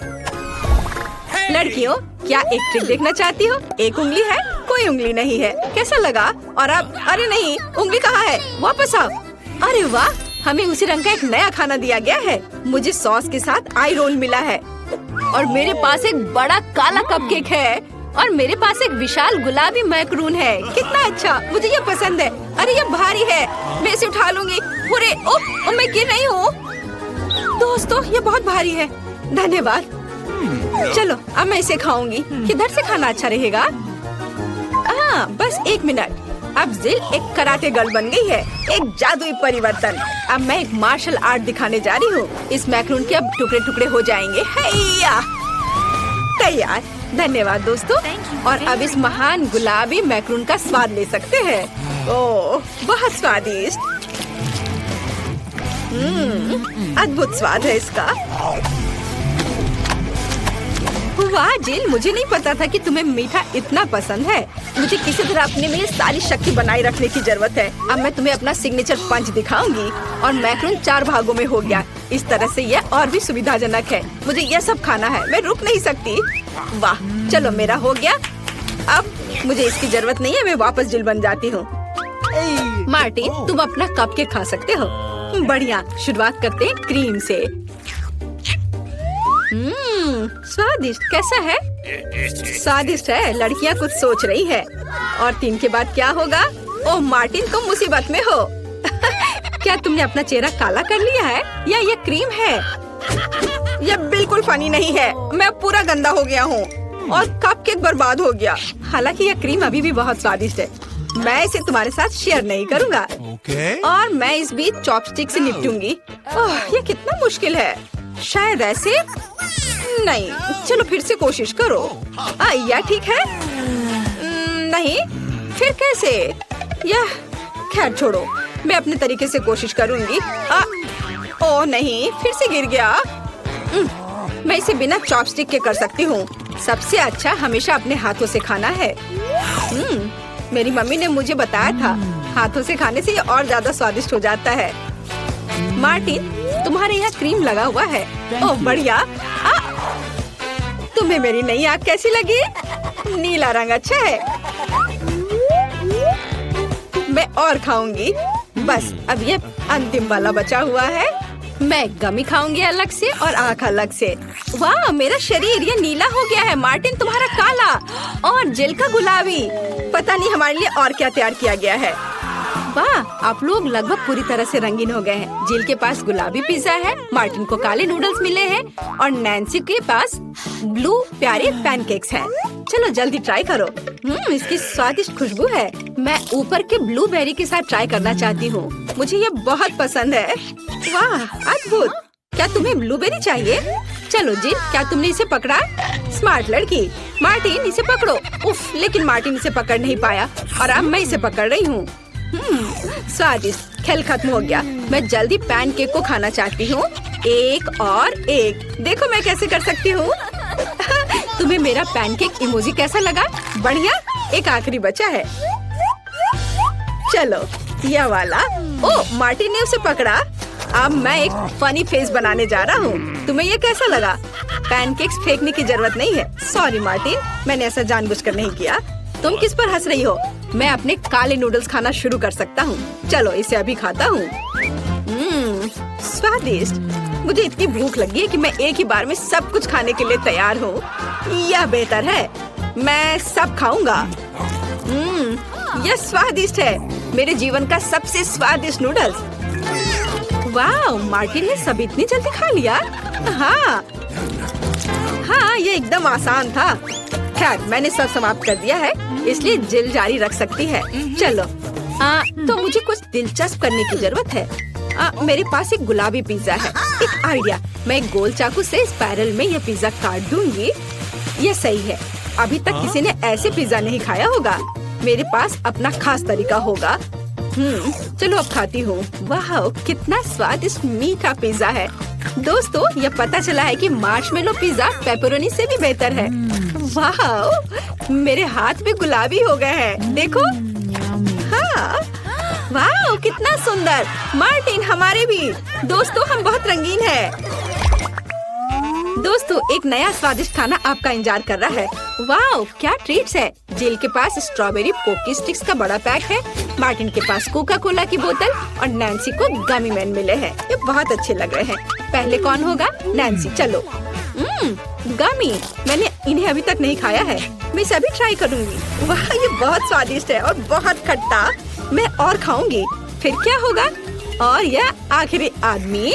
लड़कियों, क्या एक ट्रिक देखना चाहती हो? एक उंगली है, कोई उंगली नहीं है। कैसा लगा? और अब अरे नहीं, उंगली कहाँ है? वापस आओ। अरे वाह, हमें उसी रंग का एक नया खाना दिया गया है। मुझे सॉस के साथ आई रोल मिला है और मेरे पास एक बड़ा काला कपकेक है और मेरे पास एक विशाल गुलाबी मैक्रून है। कितना अच्छा, मुझे ये पसंद है। अरे ये भारी है, मैं इसे उठा लूंगी। अरे ओह, मैं गिर रही हूँ। दोस्तों, ये बहुत भारी है। धन्यवाद। चलो अब मैं इसे खाऊंगी। किधर से खाना अच्छा रहेगा? बस एक मिनट। अब जिल एक कराटे गर्ल बन गई है। एक जादुई परिवर्तन। अब मैं एक मार्शल आर्ट दिखाने जा रही हूँ। इस मैक्रून के अब टुकड़े टुकड़े हो जाएंगे। हैया! तैयार। धन्यवाद दोस्तों। और अब इस महान गुलाबी मैक्रून का स्वाद ले सकते हैं। ओह, बहुत स्वादिष्ट। अद्भुत स्वाद है इसका। वाह जिल, मुझे नहीं पता था कि तुम्हें मीठा इतना पसंद है। मुझे किसी तरह अपने में सारी शक्ति बनाए रखने की जरूरत है। अब मैं तुम्हें अपना सिग्नेचर पंच दिखाऊंगी। और मैक्रून 4 भागों में हो गया। इस तरह से यह और भी सुविधाजनक है। मुझे यह सब खाना है, मैं रुक नहीं सकती। वाह, चलो मेरा हो गया। अब मुझे इसकी जरूरत नहीं है, मैं वापस जिल बन जाती हूँ। मार्टिन, तुम अपना कपकेक खा सकते हो। बढ़िया, शुरुआत करते हैं क्रीम से। स्वादिष्ट। कैसा है? स्वादिष्ट है। लड़कियाँ कुछ सोच रही है। और 3 के बाद क्या होगा? ओह मार्टिन, तुम मुसीबत में हो। क्या तुमने अपना चेहरा काला कर लिया है या ये क्रीम है? यह बिल्कुल फनी नहीं है। मैं पूरा गंदा हो गया हूँ और कपकेक बर्बाद हो गया। हालांकि यह क्रीम अभी भी बहुत स्वादिष्ट है। मैं इसे तुम्हारे साथ शेयर नहीं करूँगा। और मैं इस बीच चॉपस्टिक से निपटूंगी। ओह, ये कितना मुश्किल है। शायद ऐसे नहीं। चलो फिर से कोशिश करो। यह ठीक है? नहीं, फिर कैसे? यह खैर छोड़ो, मैं अपने तरीके से कोशिश करूंगी। ओह नहीं, फिर से गिर गया। मैं इसे बिना चॉपस्टिक के कर सकती हूँ। सबसे अच्छा हमेशा अपने हाथों से खाना है। मेरी मम्मी ने मुझे बताया था, हाथों से खाने से ये और ज्यादा स्वादिष्ट हो जाता है। मार्टिन, तुम्हारे यहाँ क्रीम लगा हुआ है। ओह बढ़िया। तुम्हें मेरी नई आग कैसी लगी? नीला रंग अच्छा है। मैं और खाऊंगी। बस अब ये अंतिम वाला बचा हुआ है। मैं गमी खाऊंगी अलग से और आँख अलग से। वाह, मेरा शरीर ये नीला हो गया है। मार्टिन तुम्हारा काला और जिल का गुलाबी। पता नहीं हमारे लिए और क्या तैयार किया गया है। वाह, आप लोग लगभग पूरी तरह से रंगीन हो गए हैं। जिल के पास गुलाबी पिज्जा है, मार्टिन को काले नूडल्स मिले हैं और नैन्सी के पास ब्लू प्यारे पैनकेक्स हैं। चलो जल्दी ट्राई करो। इसकी स्वादिष्ट खुशबू है। मैं ऊपर के ब्लूबेरी के साथ ट्राई करना चाहती हूँ। मुझे ये बहुत पसंद है। वाह, अद्भुत। क्या तुम्हें ब्लूबेरी चाहिए? चलो जिल, क्या तुमने इसे पकड़ा? स्मार्ट लड़की। मार्टिन, इसे पकड़ो। उफ, लेकिन मार्टिन इसे पकड़ नहीं पाया और अब मैं इसे पकड़ रही हूँ। स्वादिष्ट। खेल खत्म हो गया। मैं जल्दी पैनकेक को खाना चाहती हूँ। एक और एक। देखो मैं कैसे कर सकती हूँ। तुम्हें मेरा पैनकेक इमोजी कैसा लगा? बढ़िया। एक आखिरी बचा है। चलो यह वाला। ओह, मार्टिन ने उसे पकड़ा। अब मैं एक फनी फेस बनाने जा रहा हूँ। तुम्हें ये कैसा लगा? पैनकेक्स फेंकने की जरूरत नहीं है। सॉरी मार्टिन, मैंने ऐसा जानबूझकर नहीं किया। तुम किस पर हंस रही हो? मैं अपने काले नूडल्स खाना शुरू कर सकता हूँ। चलो इसे अभी खाता हूँ। स्वादिष्ट। मुझे इतनी भूख लगी है कि मैं एक ही बार में सब कुछ खाने के लिए तैयार हूँ। यह बेहतर है। मैं सब खाऊंगा। यह स्वादिष्ट है। मेरे जीवन का सबसे स्वादिष्ट नूडल्स। वाह, मार्टिन ने सब इतनी जल्दी खा लिया। हाँ, ये एकदम आसान था। खैर, मैंने सब समाप्त कर दिया है, इसलिए जिल जारी रख सकती है। चलो, तो मुझे कुछ दिलचस्प करने की जरूरत है। मेरे पास एक गुलाबी पिज्जा है। एक आइडिया, मैं एक गोल चाकू से स्पाइरल में यह पिज्जा काट दूंगी। यह सही है। अभी तक किसी ने ऐसे पिज्जा नहीं खाया होगा। मेरे पास अपना खास तरीका होगा। चलो अब खाती हूँ। वाह, कितना स्वादिष्ट मीठा पिज्जा है। दोस्तों, यह पता चला है कि मार्शमेलो पिज्जा पेपरोनी से भी बेहतर है। वाह, मेरे हाथ भी गुलाबी हो गए हैं। देखो। हाँ, वाह, कितना सुंदर। मार्टिन, हमारे भी। दोस्तों, हम बहुत रंगीन हैं। दोस्तों, एक नया स्वादिष्ट खाना आपका इंतजार कर रहा है। वाह, क्या ट्रीट्स है। जिल के पास स्ट्रॉबेरी पोकी स्टिक्स का बड़ा पैक है। मार्टिन के पास कोका कोला की बोतल और नैन्सी को गमी मैन मिले हैं। ये बहुत अच्छे लग रहे हैं। पहले कौन होगा? नैन्सी। चलो। गमी। मैंने इन्हें अभी तक नहीं खाया है। मैं इसे अभी ट्राई करूंगी। वाह, ये बहुत स्वादिष्ट है और बहुत खट्टा। मैं और खाऊंगी। फिर क्या होगा? और यह आखिरी आदमी।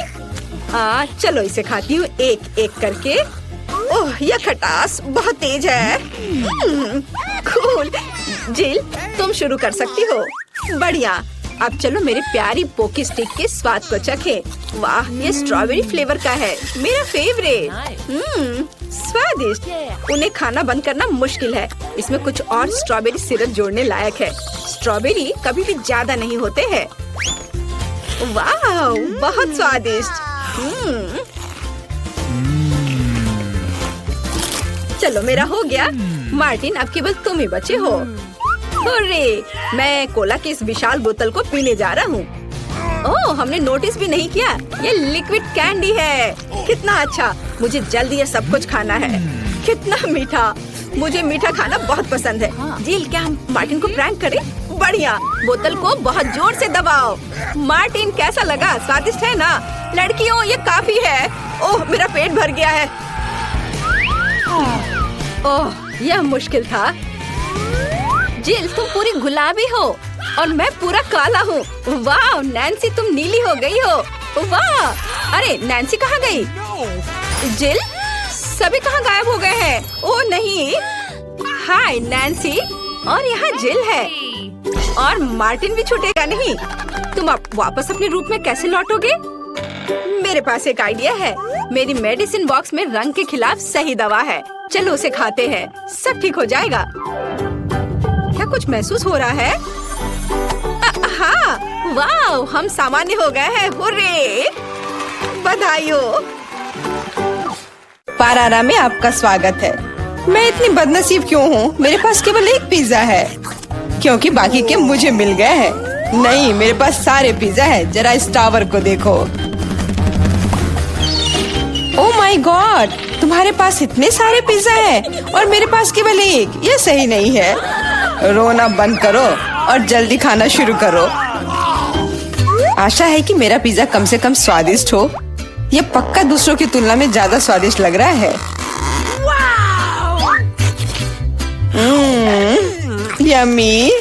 चलो इसे खाती हूँ एक एक करके। ओह, यह खटास बहुत तेज है। कूल। जिल, तुम शुरू कर सकती हो। बढ़िया। अब चलो मेरे प्यारी पोकी स्टिक के स्वाद को चखे। वाह, ये स्ट्रॉबेरी फ्लेवर का है। मेरा फेवरेट। स्वादिष्ट। उन्हें खाना बंद करना मुश्किल है। इसमें कुछ और स्ट्रॉबेरी सिरप जोड़ने लायक है। स्ट्रॉबेरी कभी भी ज्यादा नहीं होते हैं। वाह, बहुत स्वादिष्ट। चलो मेरा हो गया। मार्टिन, अब केवल तुम ही बचे हो। हुर्रे! मैं कोला की इस विशाल बोतल को पीने जा रहा हूँ। ओह, हमने नोटिस भी नहीं किया। ये लिक्विड कैंडी है। कितना अच्छा। मुझे जल्दी ये सब कुछ खाना है। कितना मीठा। मुझे मीठा खाना बहुत पसंद है। जिल, क्या हम मार्टिन को प्रैंक करें? बढ़िया। बोतल को बहुत जोर से दबाओ। मार्टिन, कैसा लगा? स्वादिष्ट है ना? लड़कियों, ये काफी है। ओह, मेरा पेट भर गया है। ओह, यह मुश्किल था। जिल, तुम पूरी गुलाबी हो और मैं पूरा काला हूँ। वाह, नैन्सी, तुम नीली हो गई हो। वाह, अरे नैन्सी कहाँ गई? जिल, सभी कहाँ गायब हो गए हैं? ओह नहीं। हाय नैन्सी, और यहाँ जिल है और मार्टिन भी छूटेगा नहीं। तुम अब वापस अपने रूप में कैसे लौटोगे? मेरे पास एक आइडिया है। मेरी मेडिसिन बॉक्स में रंग के खिलाफ सही दवा है। चलो उसे खाते हैं, सब ठीक हो जाएगा। क्या कुछ महसूस हो रहा है? हाँ, वाह, हम सामान्य हो गए हैं। हुर्रे! बधाई हो। पारारा में आपका स्वागत है। मैं इतनी बदनसीब क्यों हूँ? मेरे पास केवल एक पिज्जा है, क्योंकि बाकी के मुझे मिल गए हैं। नहीं, मेरे पास सारे पिज्जा है। जरा इस टावर को देखो। ओह माय गॉड, तुम्हारे पास इतने सारे पिज्जा हैं और मेरे पास केवल एक। ये सही नहीं है। रोना बंद करो और जल्दी खाना शुरू करो। आशा है कि मेरा पिज्जा कम से कम स्वादिष्ट हो। ये पक्का दूसरों की तुलना में ज्यादा स्वादिष्ट लग रहा है। यम्मी।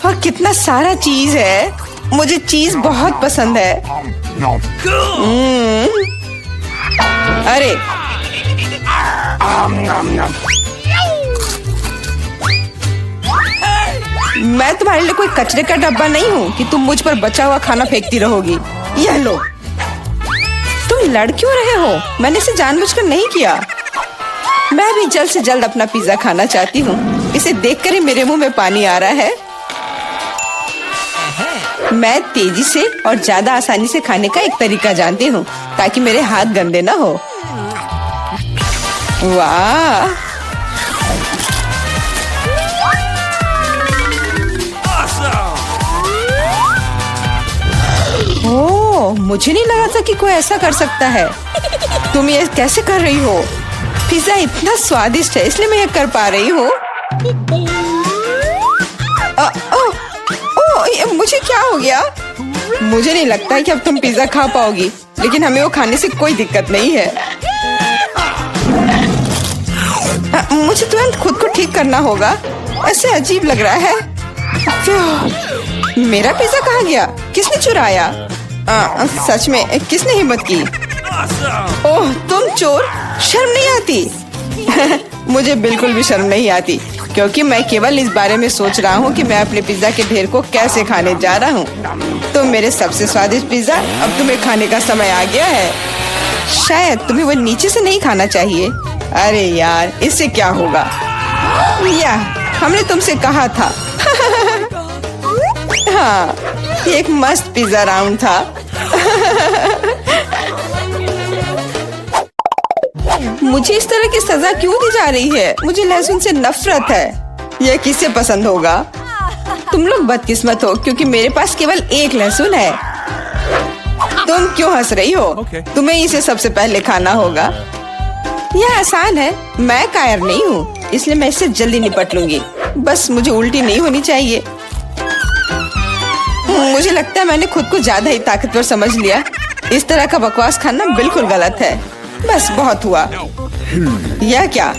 और कितना सारा चीज है। मुझे चीज बहुत पसंद है। अरे मैं तुम्हारे लिए कोई कचरे का डब्बा नहीं हूँ कि तुम मुझ पर बचा हुआ खाना फेंकती रहोगी। यह लो। तुम लड़ क्यों रहे हो? मैंने इसे जानबूझकर नहीं किया। मैं भी जल्द से जल्द अपना पिज्जा खाना चाहती हूँ। इसे देखकर ही मेरे मुंह में पानी आ रहा है। मैं तेजी से और ज्यादा आसानी से खाने का एक तरीका जानती हूँ ताकि मेरे हाथ गंदे ना हो। वाह, ओह, मुझे नहीं लगा था कि कोई ऐसा कर सकता है। तुम ये कैसे कर रही हो? पिज्जा इतना स्वादिष्ट है इसलिए मैं ये कर पा रही हूँ। मुझे क्या हो गया? मुझे नहीं लगता है कि अब तुम पिज्जा खा पाओगी, लेकिन हमें वो खाने से कोई दिक्कत नहीं है। मुझे तुरंत खुद को ठीक करना होगा। ऐसे अजीब लग रहा है। मेरा पिज्जा कहाँ गया? किसने चुराया? सच में किसने हिम्मत की? ओह, तुम चोर! शर्म नहीं आती? मुझे बिल्कुल भी शर्म नहीं आती, क्योंकि मैं केवल इस बारे में सोच रहा हूँ कि मैं अपने पिज्जा के ढेर को कैसे खाने जा रहा हूँ। तो मेरे सबसे स्वादिष्ट पिज्जा अब तुम्हें खाने का समय आ गया है। शायद तुम्हें वो नीचे से नहीं खाना चाहिए। अरे यार, इससे क्या होगा? या हमने तुमसे कहा था। हाँ, ये एक मस्त पिज्जा राउंड था। मुझे इस तरह की सजा क्यों दी जा रही है? मुझे लहसुन से नफरत है। यह किसे पसंद होगा? तुम लोग बदकिस्मत हो क्योंकि मेरे पास केवल एक लहसुन है। तुम क्यों हंस रही हो? तुम्हें इसे सबसे पहले खाना होगा। यह आसान है। मैं कायर नहीं हूँ, इसलिए मैं इससे जल्दी निपट लूंगी। बस मुझे उल्टी नहीं होनी चाहिए। मुझे लगता है मैंने खुद को ज्यादा ही ताकतवर समझ लिया। इस तरह का बकवास खाना बिल्कुल गलत है। बस बहुत हुआ। यह क्या?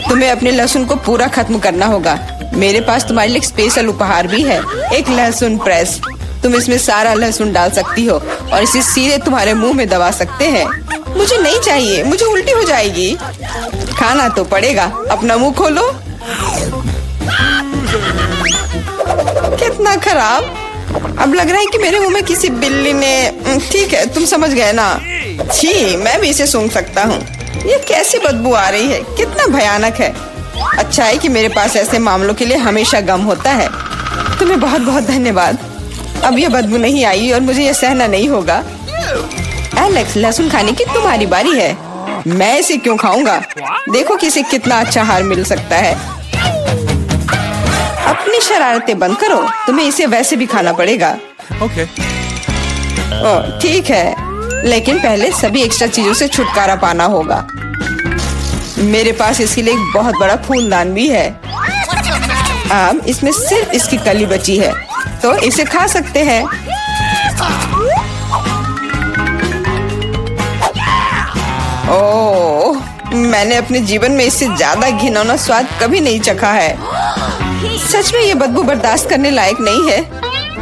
तुम्हें अपने लहसुन को पूरा खत्म करना होगा। मेरे पास तुम्हारे लिए एक स्पेशल उपहार भी है, एक लहसुन प्रेस। तुम इसमें सारा लहसुन डाल सकती हो और इसे सीधे तुम्हारे मुंह में दबा सकते हैं। मुझे नहीं चाहिए, मुझे उल्टी हो जाएगी। खाना तो पड़ेगा। अपना मुंह खोलो। कितना खराब। अब लग रहा है कि मेरे मुंह में किसी बिल्ली ने। ठीक है, तुम समझ गए ना? छी, मैं भी इसे सूंघ सकता हूँ। ये कैसी बदबू आ रही है? कितना भयानक है। अच्छा है कि मेरे पास ऐसे मामलों के लिए हमेशा गम होता है। तुम्हें बहुत बहुत धन्यवाद। अब यह बदबू नहीं आई और मुझे यह सहना नहीं होगा। एलेक्स, लहसुन खाने की तुम्हारी बारी है। मैं इसे क्यों खाऊंगा? देखो कि इसे कितना अच्छा आहार मिल सकता है। अपनी शरारतें बंद करो। तुम्हें इसे वैसे भी खाना पड़ेगा। ठीक है, लेकिन पहले सभी एक्स्ट्रा चीजों से छुटकारा पाना होगा। मेरे पास इसके लिए एक बहुत बड़ा फूलदान भी है। अब इसमें सिर्फ इसकी कली बची है, तो इसे खा सकते हैं। ओह, मैंने अपने जीवन में इससे ज्यादा घिनौना स्वाद कभी नहीं चखा है। सच में ये बदबू बर्दाश्त करने लायक नहीं है।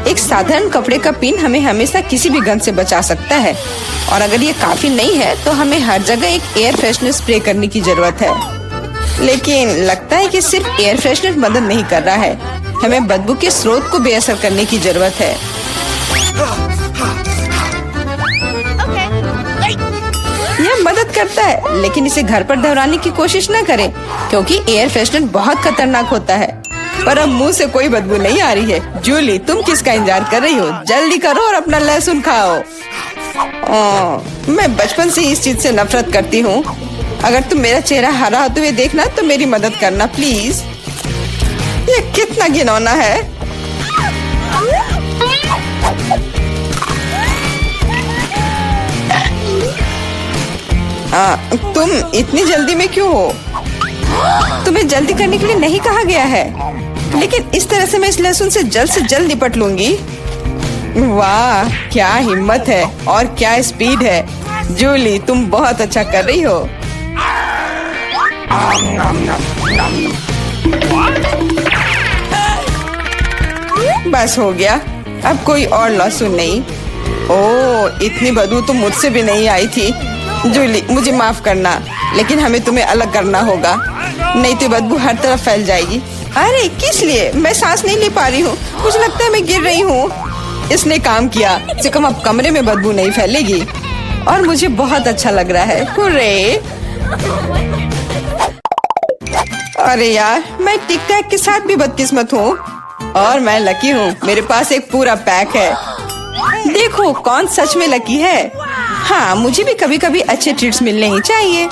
एक साधारण कपड़े का पिन हमें हमेशा किसी भी गंध से बचा सकता है, और अगर ये काफी नहीं है तो हमें हर जगह एक एयर फ्रेशनर स्प्रे करने की जरूरत है। लेकिन लगता है कि सिर्फ एयर फ्रेशनर मदद नहीं कर रहा है। हमें बदबू के स्रोत को बेअसर करने की जरूरत है। यह मदद करता है, लेकिन इसे घर पर दोहराने की कोशिश न करें, क्योंकि एयर फ्रेशनर बहुत खतरनाक होता है। पर अब मुंह से कोई बदबू नहीं आ रही है। जूली, तुम किसका इंतजार कर रही हो? जल्दी करो और अपना लहसुन खाओ। मैं बचपन से इस चीज से नफरत करती हूँ। अगर तुम मेरा चेहरा हरा होते हुए देखना तो मेरी मदद करना प्लीज। ये कितना घिनौना है। तुम इतनी जल्दी में क्यों हो? तुम्हें जल्दी करने के लिए नहीं कहा गया है, लेकिन इस तरह से मैं इस लहसुन से जल्द निपट लूंगी। वाह, क्या हिम्मत है और क्या स्पीड है। जूली, तुम बहुत अच्छा कर रही हो। बस हो गया, अब कोई और लहसुन नहीं। ओह, इतनी बदबू तो मुझसे भी नहीं आई थी। जूली, मुझे माफ करना, लेकिन हमें तुम्हें अलग करना होगा, नहीं तो बदबू हर तरफ फैल जाएगी। अरे किस लिए? मैं सांस नहीं ले पा रही हूँ, मुझे लगता है मैं गिर रही हूँ। इसने काम किया, से कम अब कमरे में बदबू नहीं फैलेगी और मुझे बहुत अच्छा लग रहा है। हुर्रे! अरे यार, मैं टिक टैक के साथ भी बदकिस्मत हूँ और मैं लकी हूँ, मेरे पास एक पूरा पैक है। देखो कौन सच में लकी है। हाँ, मुझे भी कभी कभी अच्छे ट्रीट्स मिलने ही चाहिए।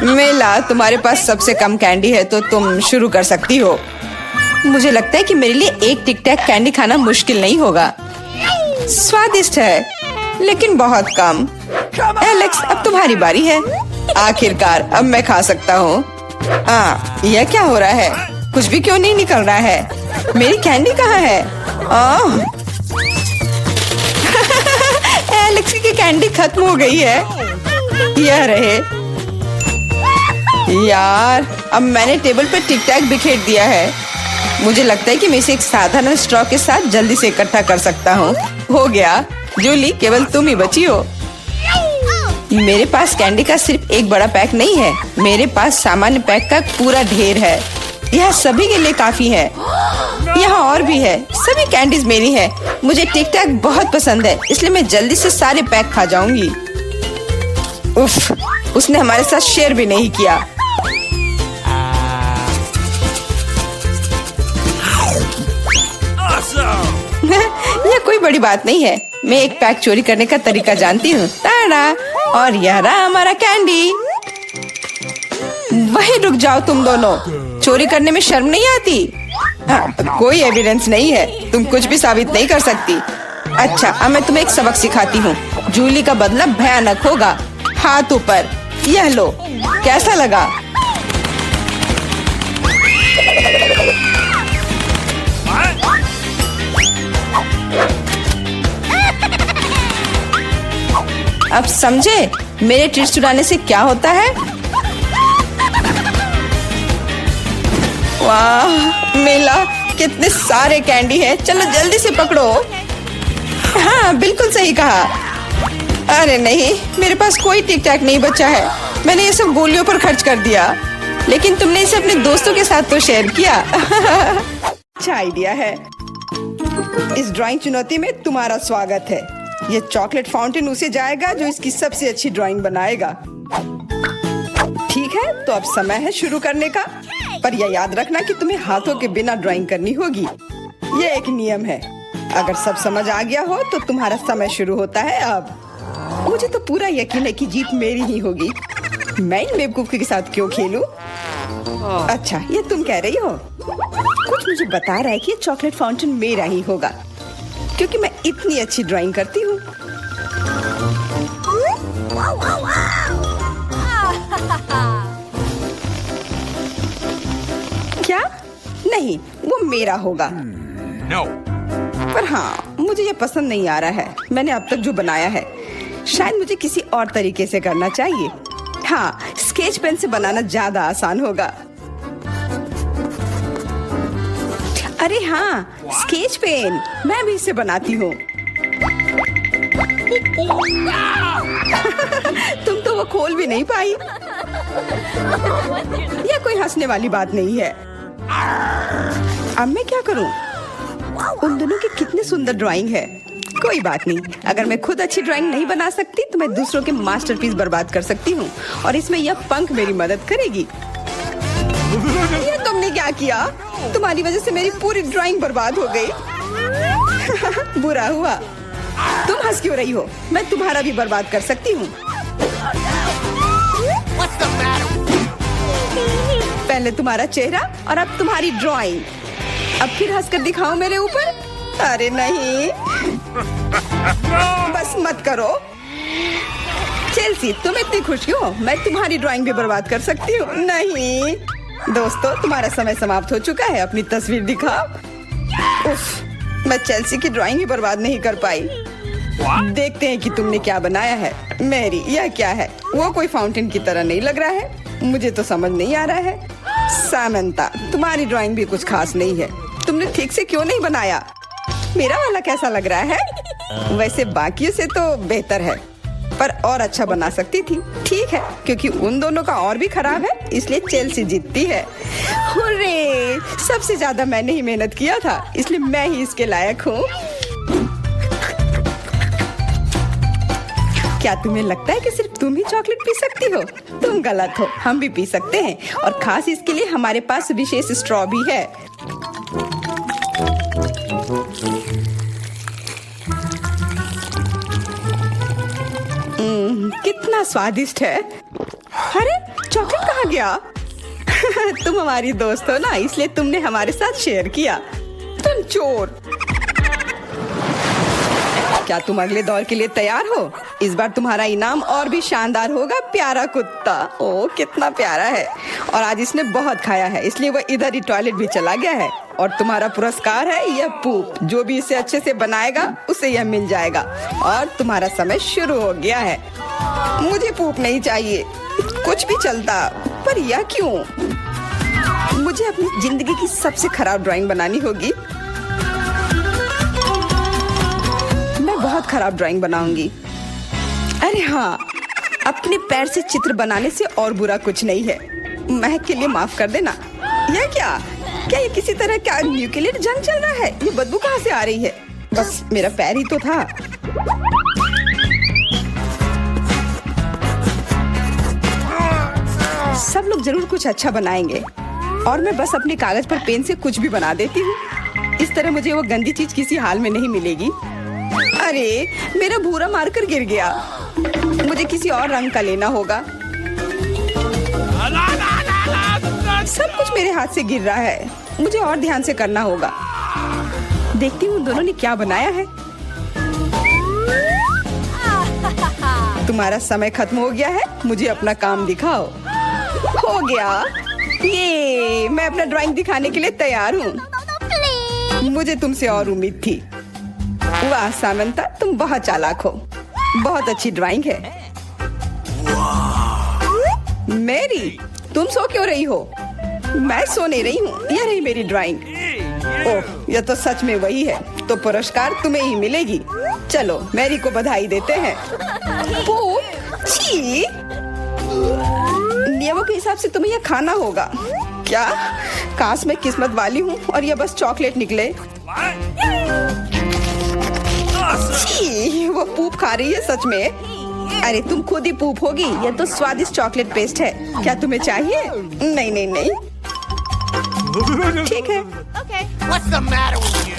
मेला, तुम्हारे पास सबसे कम कैंडी है तो तुम शुरू कर सकती हो। मुझे लगता है कि मेरे लिए एक टिक टैक कैंडी खाना मुश्किल नहीं होगा। स्वादिष्ट है, लेकिन बहुत कम। एलेक्स, अब तुम्हारी बारी है। आखिरकार अब मैं खा सकता हूँ। यह क्या हो रहा है? कुछ भी क्यों नहीं निकल रहा है? मेरी कैंडी कहाँ है? एलेक्स की कैंडी खत्म हो गई है। यह रहे। यार, अब मैंने टेबल पर टिक टैक बिखेर दिया है। मुझे लगता है कि मैं इसे एक साधारण स्ट्रॉ के साथ जल्दी से इकट्ठा कर सकता हूँ। हो गया। जूली, केवल तुम ही बची हो। मेरे पास कैंडी का सिर्फ एक बड़ा पैक नहीं है, मेरे पास सामान्य पैक का पूरा ढेर है। यह सभी के लिए काफी है। यहाँ और भी है। सभी कैंडीज मेरी है। मुझे टिक टैक बहुत पसंद है, इसलिए मैं जल्दी से सारे पैक खा जाऊंगी। उफ, उसने हमारे साथ शेयर भी नहीं किया। यह कोई बड़ी बात नहीं है, मैं एक पैक चोरी करने का तरीका जानती हूँ। ताड़ा! और यह रहा हमारा कैंडी। वहीं रुक जाओ तुम दोनों, चोरी करने में शर्म नहीं आती? कोई एविडेंस नहीं है, तुम कुछ भी साबित नहीं कर सकती। अच्छा, अब मैं तुम्हें एक सबक सिखाती हूँ। जूली का बदला भयानक होगा। हाथ ऊपर। यह लो, कैसा लगा? अब समझे मेरे ट्रीट्स चुराने से क्या होता है? वाह मेला, कितने सारे कैंडी हैं। चलो जल्दी से पकड़ो। हाँ, बिल्कुल सही कहा। अरे नहीं, मेरे पास कोई टिक टैक नहीं बचा है। मैंने ये सब गोलियों पर खर्च कर दिया, लेकिन तुमने इसे अपने दोस्तों के साथ तो शेयर किया। अच्छा आइडिया है। इस ड्राइंग चुनौती में तुम्हारा स्वागत है। ये चॉकलेट फाउंटेन उसे जाएगा जो इसकी सबसे अच्छी ड्राइंग बनाएगा। ठीक है, तो अब समय है शुरू करने का। पर यह याद रखना कि तुम्हें हाथों के बिना ड्राइंग करनी होगी। ये एक नियम है। अगर सब समझ आ गया हो तो तुम्हारा समय शुरू होता है अब। मुझे तो पूरा यकीन है कि जीत मेरी ही होगी। मैं इन बेवकूफ के साथ क्यों खेलूं? अच्छा, ये तुम कह रही हो? कुछ मुझे बता रहा है कि ये चॉकलेट फाउंटेन मेरा ही होगा, क्योंकि मैं इतनी अच्छी ड्राइंग करती हूँ। क्या? नहीं, वो मेरा होगा। No. पर हाँ, मुझे ये पसंद नहीं आ रहा है। मैंने अब तक जो बनाया है, शायद मुझे किसी और तरीके से करना चाहिए। हाँ, स्केच पेन से बनाना ज्यादा आसान होगा। अरे हाँ, स्केच पेन, मैं भी इसे बनाती हूँ। तुम तो वो खोल भी नहीं पाई। यह कोई हंसने वाली बात नहीं है। अब मैं क्या करूँ? उन दोनों की कितनी सुंदर ड्राइंग है। कोई बात नहीं, अगर मैं खुद अच्छी ड्राइंग नहीं बना सकती तो मैं दूसरों के मास्टरपीस बर्बाद कर सकती हूँ, और इसमें यह पंख मेरी मदद करेगी। ये तुमने क्या किया? तुम्हारी वजह से मेरी पूरी ड्राइंग बर्बाद हो गई। बुरा हुआ। तुम हंस क्यों रही हो? मैं तुम्हारा भी बर्बाद कर सकती हूँ। पहले तुम्हारा चेहरा और अब तुम्हारी ड्राइंग। अब फिर हंसकर दिखाओ मेरे ऊपर। अरे नहीं, बस मत करो। चेल्सी, तुम इतनी खुश हो? मैं तुम्हारी ड्राइंग भी बर्बाद कर सकती हूँ। नहीं दोस्तों, तुम्हारा समय समाप्त हो चुका है। अपनी तस्वीर दिखाओ। उफ, मैं चेल्सी की ड्राइंग ही बर्बाद नहीं कर पाई। देखते हैं कि तुमने क्या बनाया है। मैरी, यह क्या है? वो कोई फाउंटेन की तरह नहीं लग रहा है। मुझे तो समझ नहीं आ रहा है। सामंता, तुम्हारी ड्राइंग भी कुछ खास नहीं है। तुमने ठीक से क्यों नहीं बनाया? मेरा वाला कैसा लग रहा है? वैसे बाकियों से तो बेहतर है, पर और अच्छा बना सकती थी। ठीक है, क्योंकि उन दोनों का और भी खराब है, इसलिए चेल्सी जीतती है। हुर्रे! सबसे ज्यादा मैंने ही मेहनत किया था, इसलिए मैं ही इसके लायक हूँ। क्या तुम्हें लगता है कि सिर्फ तुम ही चॉकलेट पी सकती हो? तुम गलत हो, हम भी पी सकते हैं, और खास इसके लिए हमारे पास विशेष स्ट्रॉ भी है। कितना स्वादिष्ट है। अरे चॉकलेट कहाँ गया? तुम हमारी दोस्त हो ना, इसलिए तुमने हमारे साथ शेयर किया। तुम चोर। क्या तुम अगले दौर के लिए तैयार हो? इस बार तुम्हारा इनाम और भी शानदार होगा, प्यारा कुत्ता। ओ कितना प्यारा है, और आज इसने बहुत खाया है, इसलिए वह इधर ही टॉयलेट भी चला गया है। और तुम्हारा पुरस्कार है यह पूप। जो भी इसे अच्छे से बनाएगा उसे यह मिल जाएगा। और तुम्हारा समय शुरू हो गया है। मुझे पूप नहीं चाहिए, कुछ भी चलता, पर यह क्यों? मुझे अपनी जिंदगी की सबसे खराब ड्राइंग बनानी होगी। मैं बहुत खराब ड्राइंग बनाऊंगी। अरे हाँ, अपने पैर से चित्र बनाने से और बुरा कुछ नहीं है। महक के लिए माफ कर देना। यह क्या ये किसी तरह का न्यूक्लियर जंग चल रहा है? ये बदबू कहाँ से आ रही है? बस मेरा पैर ही तो था। सब लोग जरूर कुछ अच्छा बनाएंगे, और मैं बस अपने कागज पर पेन से कुछ भी बना देती हूँ। इस तरह मुझे वो गंदी चीज किसी हाल में नहीं मिलेगी। अरे मेरा भूरा मार्कर गिर गया, मुझे किसी और रंग का लेना होगा। सब कुछ मेरे हाथ से गिर रहा है, मुझे और ध्यान से करना होगा। देखती हूँ दोनों ने क्या बनाया है। तुम्हारा समय खत्म हो गया है, मुझे अपना काम दिखाओ। हो गया, ये मैं अपना ड्राइंग दिखाने के लिए तैयार हूँ। मुझे तुमसे और उम्मीद थी। वाह सामंता, तुम बहुत चालाक हो। बहुत अच्छी ड्राइंग है। मैरी, तुम सो क्यों रही हो? मैं सो नहीं रही हूँ, यह रही मेरी ड्राइंग। ओह, यह तो सच में वही है, तो पुरस्कार तुम्हें ही मिलेगी। चलो मैरी को बधाई देते हैं। छी! नियमों के हिसाब से तुम्हें यह खाना होगा। क्या? काश मैं किस्मत वाली हूँ और यह बस चॉकलेट निकले। छी, वो पूप खा रही है सच में। अरे तुम खुद ही पूप होगी, यह तो स्वादिष्ट चॉकलेट पेस्ट है। क्या तुम्हें चाहिए? नहीं नहीं नहीं, ठीक है। What's the matter with you?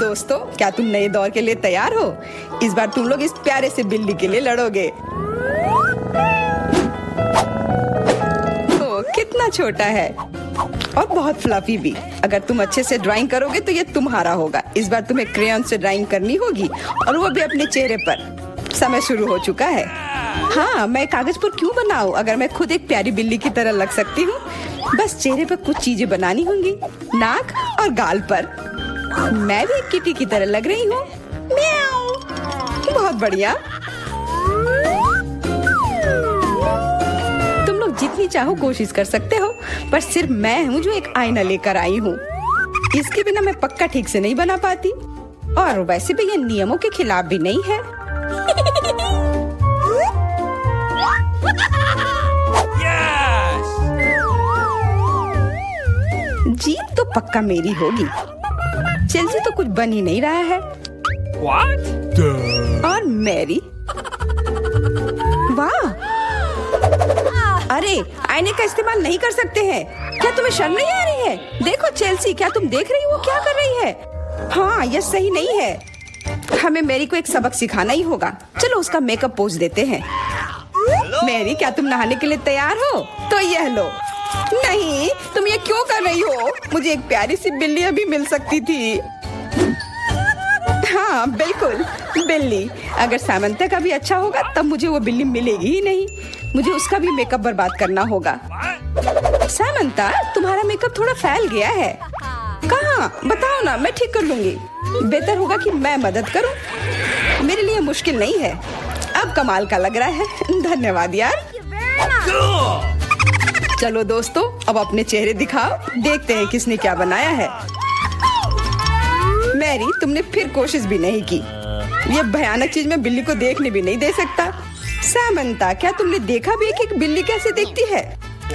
दोस्तों, क्या तुम नए दौर के लिए तैयार हो? इस बार तुम लोग इस प्यारे से बिल्ली के लिए लड़ोगे। ओ, कितना छोटा है और बहुत फ्लफी भी। अगर तुम अच्छे से ड्राइंग करोगे तो ये तुम्हारा होगा। इस बार तुम्हें क्रेयॉन से ड्राइंग करनी होगी, और वो भी अपने चेहरे पर। समय शुरू हो चुका है। हाँ, मैं कागज पर क्यों बनाऊं अगर मैं खुद एक प्यारी बिल्ली की तरह लग सकती हूँ। बस चेहरे पर कुछ चीजें बनानी होंगी, नाक और गाल पर। मैं भी एक किटी की तरह लग रही हूँ। म्याऊ। बहुत बढ़िया। तुम लोग जितनी चाहो कोशिश कर सकते हो, पर सिर्फ मैं हूँ जो एक आईना लेकर आई हूँ। इसके बिना मैं पक्का ठीक से नहीं बना पाती, और वैसे भी ये नियमों के खिलाफ भी नहीं है। जीत तो पक्का मेरी होगी। चेल्सी तो कुछ बन ही नहीं रहा है। What? और मैरी, वाह! अरे आईने का इस्तेमाल नहीं कर सकते हैं। क्या तुम्हें शर्म नहीं आ रही है? देखो चेल्सी, क्या तुम देख रही हो वो क्या कर रही है? हाँ, यह सही नहीं है। हमें मैरी को एक सबक सिखाना ही होगा। चलो उसका मेकअप पोज देते हैं। मैरी, क्या तुम नहाने के लिए तैयार हो? तो यह लो। नहीं, तुम ये क्यों कर रही हो? मुझे एक प्यारी सी बिल्ली अभी मिल सकती थी। हाँ, हाँ बिल्कुल, बिल्ली। अगर सामंता का भी अच्छा होगा तब मुझे वो बिल्ली मिलेगी ही नहीं। मुझे उसका भी मेकअप बर्बाद करना होगा। सामंता, तुम्हारा मेकअप थोड़ा फैल गया है। कहाँ? बताओ ना, मैं ठीक कर लूंगी। बेहतर होगा कि मैं मदद करूं। मेरे लिए मुश्किल नहीं है। अब कमाल का लग रहा है। धन्यवाद यार। चलो दोस्तों, अब अपने चेहरे दिखाओ। देखते हैं किसने क्या बनाया है। मैरी, तुमने फिर कोशिश भी नहीं की। ये भयानक चीज मैं बिल्ली को देखने भी नहीं दे सकता। सामंता, क्या तुमने देखा भी कि एक बिल्ली कैसे दिखती है?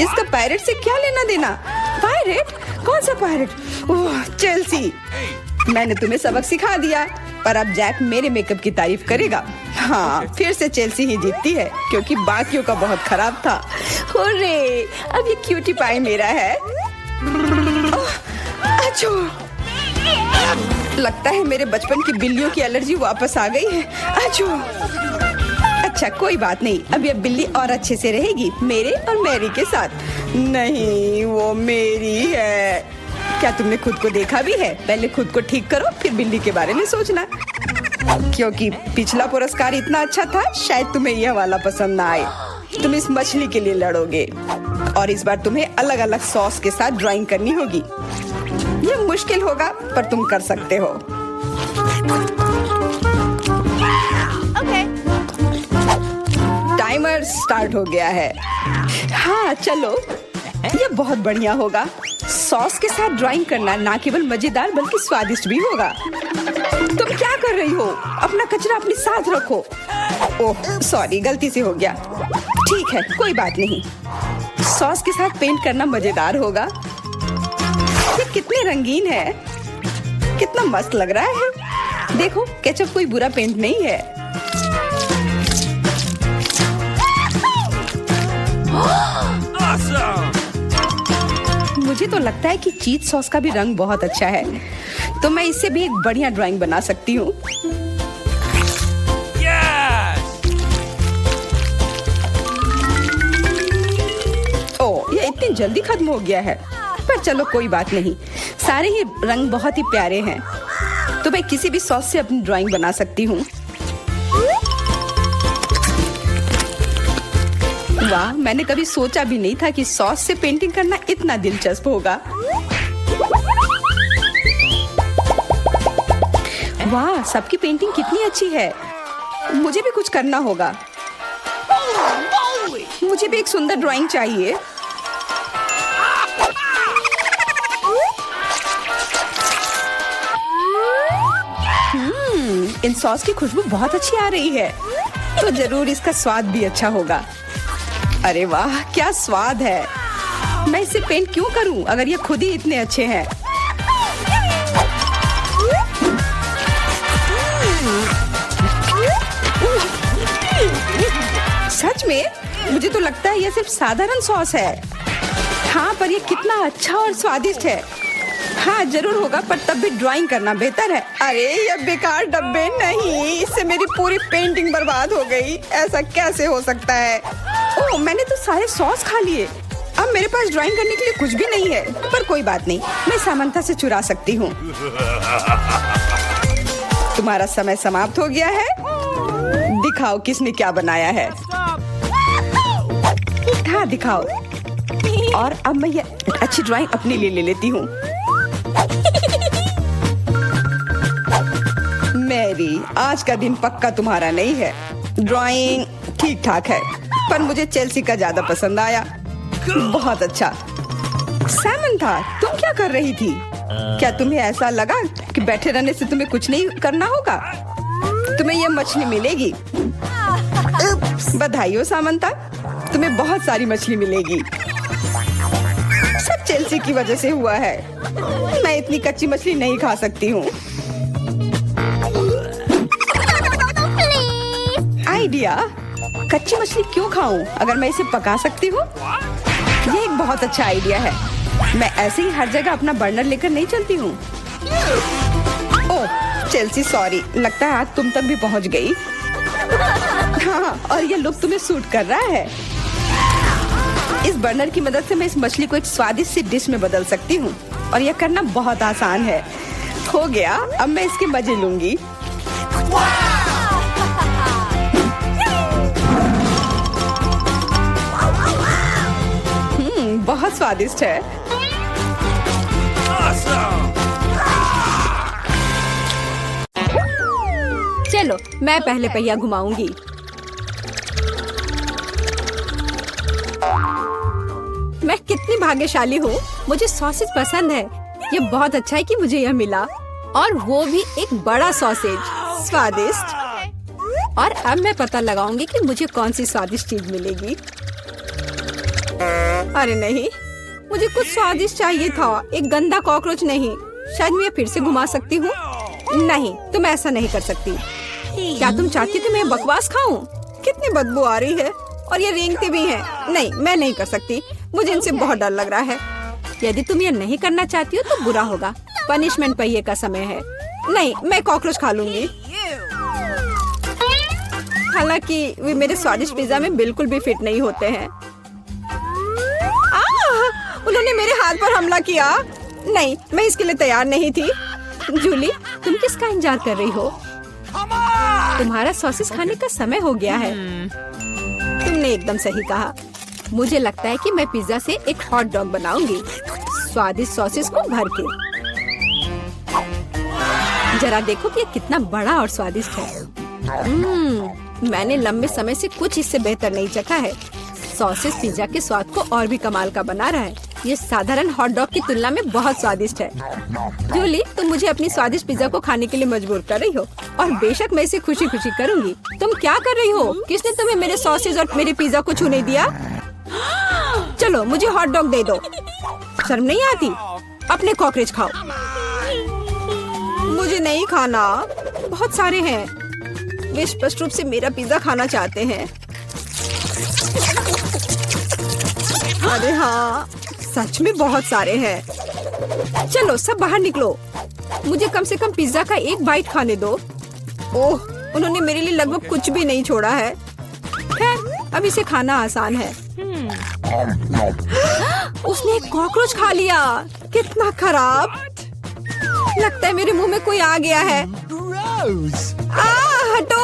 इसका पायरेट से क्या लेना देना? पायरेट? कौन सा पायरेट? ओह, चेल्सी, मैंने तुम्हें सबक सिखा दिया, पर अब जैक मेरे मेकअप की तारीफ करेगा। हाँ, फिर से चेल्सी ही जीतती है क्योंकि बाकियों का बहुत खराब था। हुर्रे, अब ये क्यूटी पाई मेरा है। अच्छा, लगता है मेरे बचपन की बिल्लियों की एलर्जी वापस आ गई है। अच्छा, कोई बात नहीं। अब ये बिल्ली और अच्छे से रहेगी मेरे और मैरी के साथ। नहीं, वो मेरी है। क्या तुमने खुद को देखा भी है? पहले खुद को ठीक करो, फिर बिल्ली के बारे में सोचना। क्योंकि पिछला पुरस्कार इतना अच्छा था, शायद तुम्हें यह वाला पसंद ना आए। तुम इस मछली के लिए लड़ोगे और इस बार तुम्हें अलग अलग सॉस के साथ ड्राइंग करनी होगी। ये मुश्किल होगा, पर तुम कर सकते हो। टाइमर स्टार्ट हो गया है। हाँ चलो, ये बहुत बढ़िया होगा। सॉस के साथ ड्राइंग करना ना केवल मजेदार बल्कि स्वादिष्ट भी होगा। तुम क्या कर रही हो? अपना कचरा अपने साथ रखो। ओह सॉरी, गलती से हो गया। ठीक है, कोई बात नहीं। सॉस के साथ पेंट करना मजेदार होगा। ये कितने रंगीन है, कितना मस्त लग रहा है। देखो, केचप कोई बुरा पेंट नहीं है। मुझे तो लगता है कि चीज सॉस का भी रंग बहुत अच्छा है, तो मैं इससे भी एक बढ़िया ड्राइंग बना सकती हूँ। ओह, ये इतनी जल्दी खत्म हो गया है, पर चलो कोई बात नहीं। सारे ही रंग बहुत ही प्यारे हैं, तो मैं किसी भी सॉस से अपनी ड्राइंग बना सकती हूँ। वाह, मैंने कभी सोचा भी नहीं था कि सॉस से पेंटिंग करना इतना दिलचस्प होगा। वाह, सबकी पेंटिंग कितनी अच्छी है। मुझे भी कुछ करना होगा। मुझे भी एक सुंदर ड्राइंग चाहिए। इन सॉस की खुशबू बहुत अच्छी आ रही है, तो जरूर इसका स्वाद भी अच्छा होगा। अरे वाह, क्या स्वाद है। मैं इसे पेंट क्यों करूं अगर ये खुद ही इतने अच्छे हैं। सच में? मुझे तो लगता है ये सिर्फ साधारण सॉस है। हाँ, पर ये कितना अच्छा और स्वादिष्ट है। हाँ जरूर होगा, पर तब भी ड्राइंग करना बेहतर है। अरे ये बेकार डब्बे, नहीं, इससे मेरी पूरी पेंटिंग बर्बाद हो गई। ऐसा कैसे हो सकता है? ओह, मैंने तो सारे सॉस खा लिए। अब मेरे पास ड्राइंग करने के लिए कुछ भी नहीं है, पर कोई बात नहीं, मैं सामंता से चुरा सकती हूँ। तुम्हारा समय समाप्त हो गया है। दिखाओ किसने क्या बनाया है। हाँ दिखाओ। और अब मैं ये अच्छी ड्राइंग अपने लिए ले लेती हूँ। मैरी, आज का दिन पक्का तुम्हारा नहीं है। ड्राइंग ठीक ठाक है, पर मुझे चेल्सी का ज्यादा पसंद आया। बहुत अच्छा। सामंथा, तुम क्या कर रही थी? क्या तुम्हें ऐसा लगा कि बैठे रहने से तुम्हें कुछ नहीं करना होगा? तुम्हें यह मछली मिलेगी। बधाई हो सामंथा, तुम्हें बहुत सारी मछली मिलेगी। सब चेल्सी की वजह से हुआ है। मैं इतनी कच्ची मछली नहीं खा सकती हूँ। आइडिया, कच्ची मछली क्यों खाऊं अगर मैं इसे पका सकती हूँ? ये एक बहुत अच्छा आइडिया है। मैं ऐसे ही हर जगह अपना बर्नर लेकर नहीं चलती हूँ। ओह चेल्सी, सॉरी, लगता है आज तुम तक भी पहुँच गई। हाँ, और ये लुक तुम्हें सूट कर रहा है। इस बर्नर की मदद से मैं इस मछली को एक स्वादिष्ट सी डिश में बदल सकती हूँ, और यह करना बहुत आसान है। हो गया, अब मैं इसके मजे लूंगी। बहुत स्वादिष्ट है। चलो मैं पहले पहिया घुमाऊंगी। मैं कितनी भाग्यशाली हूँ, मुझे सॉसेज पसंद है। ये बहुत अच्छा है कि मुझे यह मिला, और वो भी एक बड़ा सॉसेज। स्वादिष्ट। और अब मैं पता लगाऊंगी कि मुझे कौन सी स्वादिष्ट चीज मिलेगी। अरे नहीं, मुझे कुछ स्वादिष्ट चाहिए था, एक गंदा कॉकरोच नहीं। शायद मैं फिर से घुमा सकती हूँ। नहीं, तुम ऐसा नहीं कर सकती। क्या तुम चाहती कि मैं बकवास खाऊं? कितनी बदबू आ रही है, और ये रेंगते भी हैं। नहीं, मैं नहीं कर सकती, मुझे इनसे बहुत डर लग रहा है। यदि तुम ये नहीं करना चाहती हो तो बुरा होगा। पनिशमेंट पहिए का समय है। नहीं, मैं कॉकरोच खा लूंगी। हालांकि वे मेरे स्वादिष्ट पिज्जा में बिल्कुल भी फिट नहीं होते हैं। उन्होंने मेरे हाथ पर हमला किया। नहीं, मैं इसके लिए तैयार नहीं थी। जूली, तुम किसका इंतजार कर रही हो? तुम्हारा सॉसेस खाने का समय हो गया है। तुमने एकदम सही कहा। मुझे लगता है कि मैं पिज्जा से एक हॉट डॉग बनाऊंगी, स्वादिष्ट सॉसेस को भर के। जरा देखो कि ये कितना बड़ा और स्वादिष्ट है। मैंने लंबे समय से कुछ इससे बेहतर नहीं चखा है। सॉसेस पिज्जा के स्वाद को और भी कमाल का बना रहा है। ये साधारण हॉट डॉग की तुलना में बहुत स्वादिष्ट है। जूली, तुम मुझे अपनी स्वादिष्ट पिज्जा को खाने के लिए मजबूर कर रही हो, और बेशक मैं इसे खुशी खुशी करूंगी। तुम क्या कर रही हो? किसने तुम्हें मेरे सॉसेज और मेरे पिज्जा को छूने दिया? चलो मुझे हॉट डॉग दे दो। शर्म नहीं आती? अपने कॉकरोच खाओ। मुझे नहीं खाना, बहुत सारे हैं। वे स्पष्ट रूप से मेरा पिज्जा खाना चाहते हैं। अरे हाँ, सच में बहुत सारे हैं। चलो सब बाहर निकलो, मुझे कम से कम पिज्जा का एक बाइट खाने दो। ओह, उन्होंने मेरे लिए लगभग कुछ भी नहीं छोड़ा है। खैर, अब इसे खाना आसान है। उसने एक कॉकरोच खा लिया। कितना खराब। लगता है मेरे मुंह में कोई आ गया है। हटो।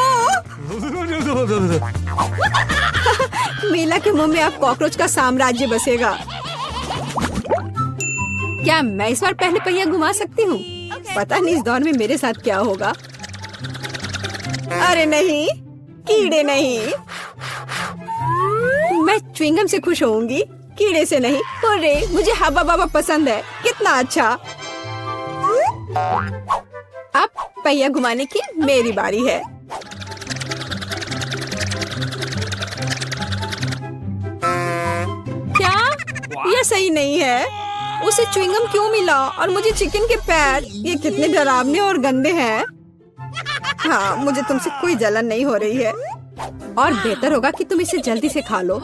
मीला के मुंह में अब कॉकरोच का साम्राज्य बसेगा। क्या मैं इस बार पहले पहिया घुमा सकती हूँ? पता नहीं इस दौर में मेरे साथ क्या होगा। अरे नहीं, कीड़े नहीं। मैं च्युइंगम से खुश होऊंगी, कीड़े से नहीं। अरे मुझे हब्बा बाबा पसंद है। कितना अच्छा। अब पहिया घुमाने की मेरी बारी है। क्या यह सही नहीं है? उसे च्युइंगम क्यों मिला और मुझे चिकन के पैर? ये कितने डरावने और गंदे हैं। हाँ, मुझे तुमसे कोई जलन नहीं हो रही है, और बेहतर होगा कि तुम इसे जल्दी से खा लो।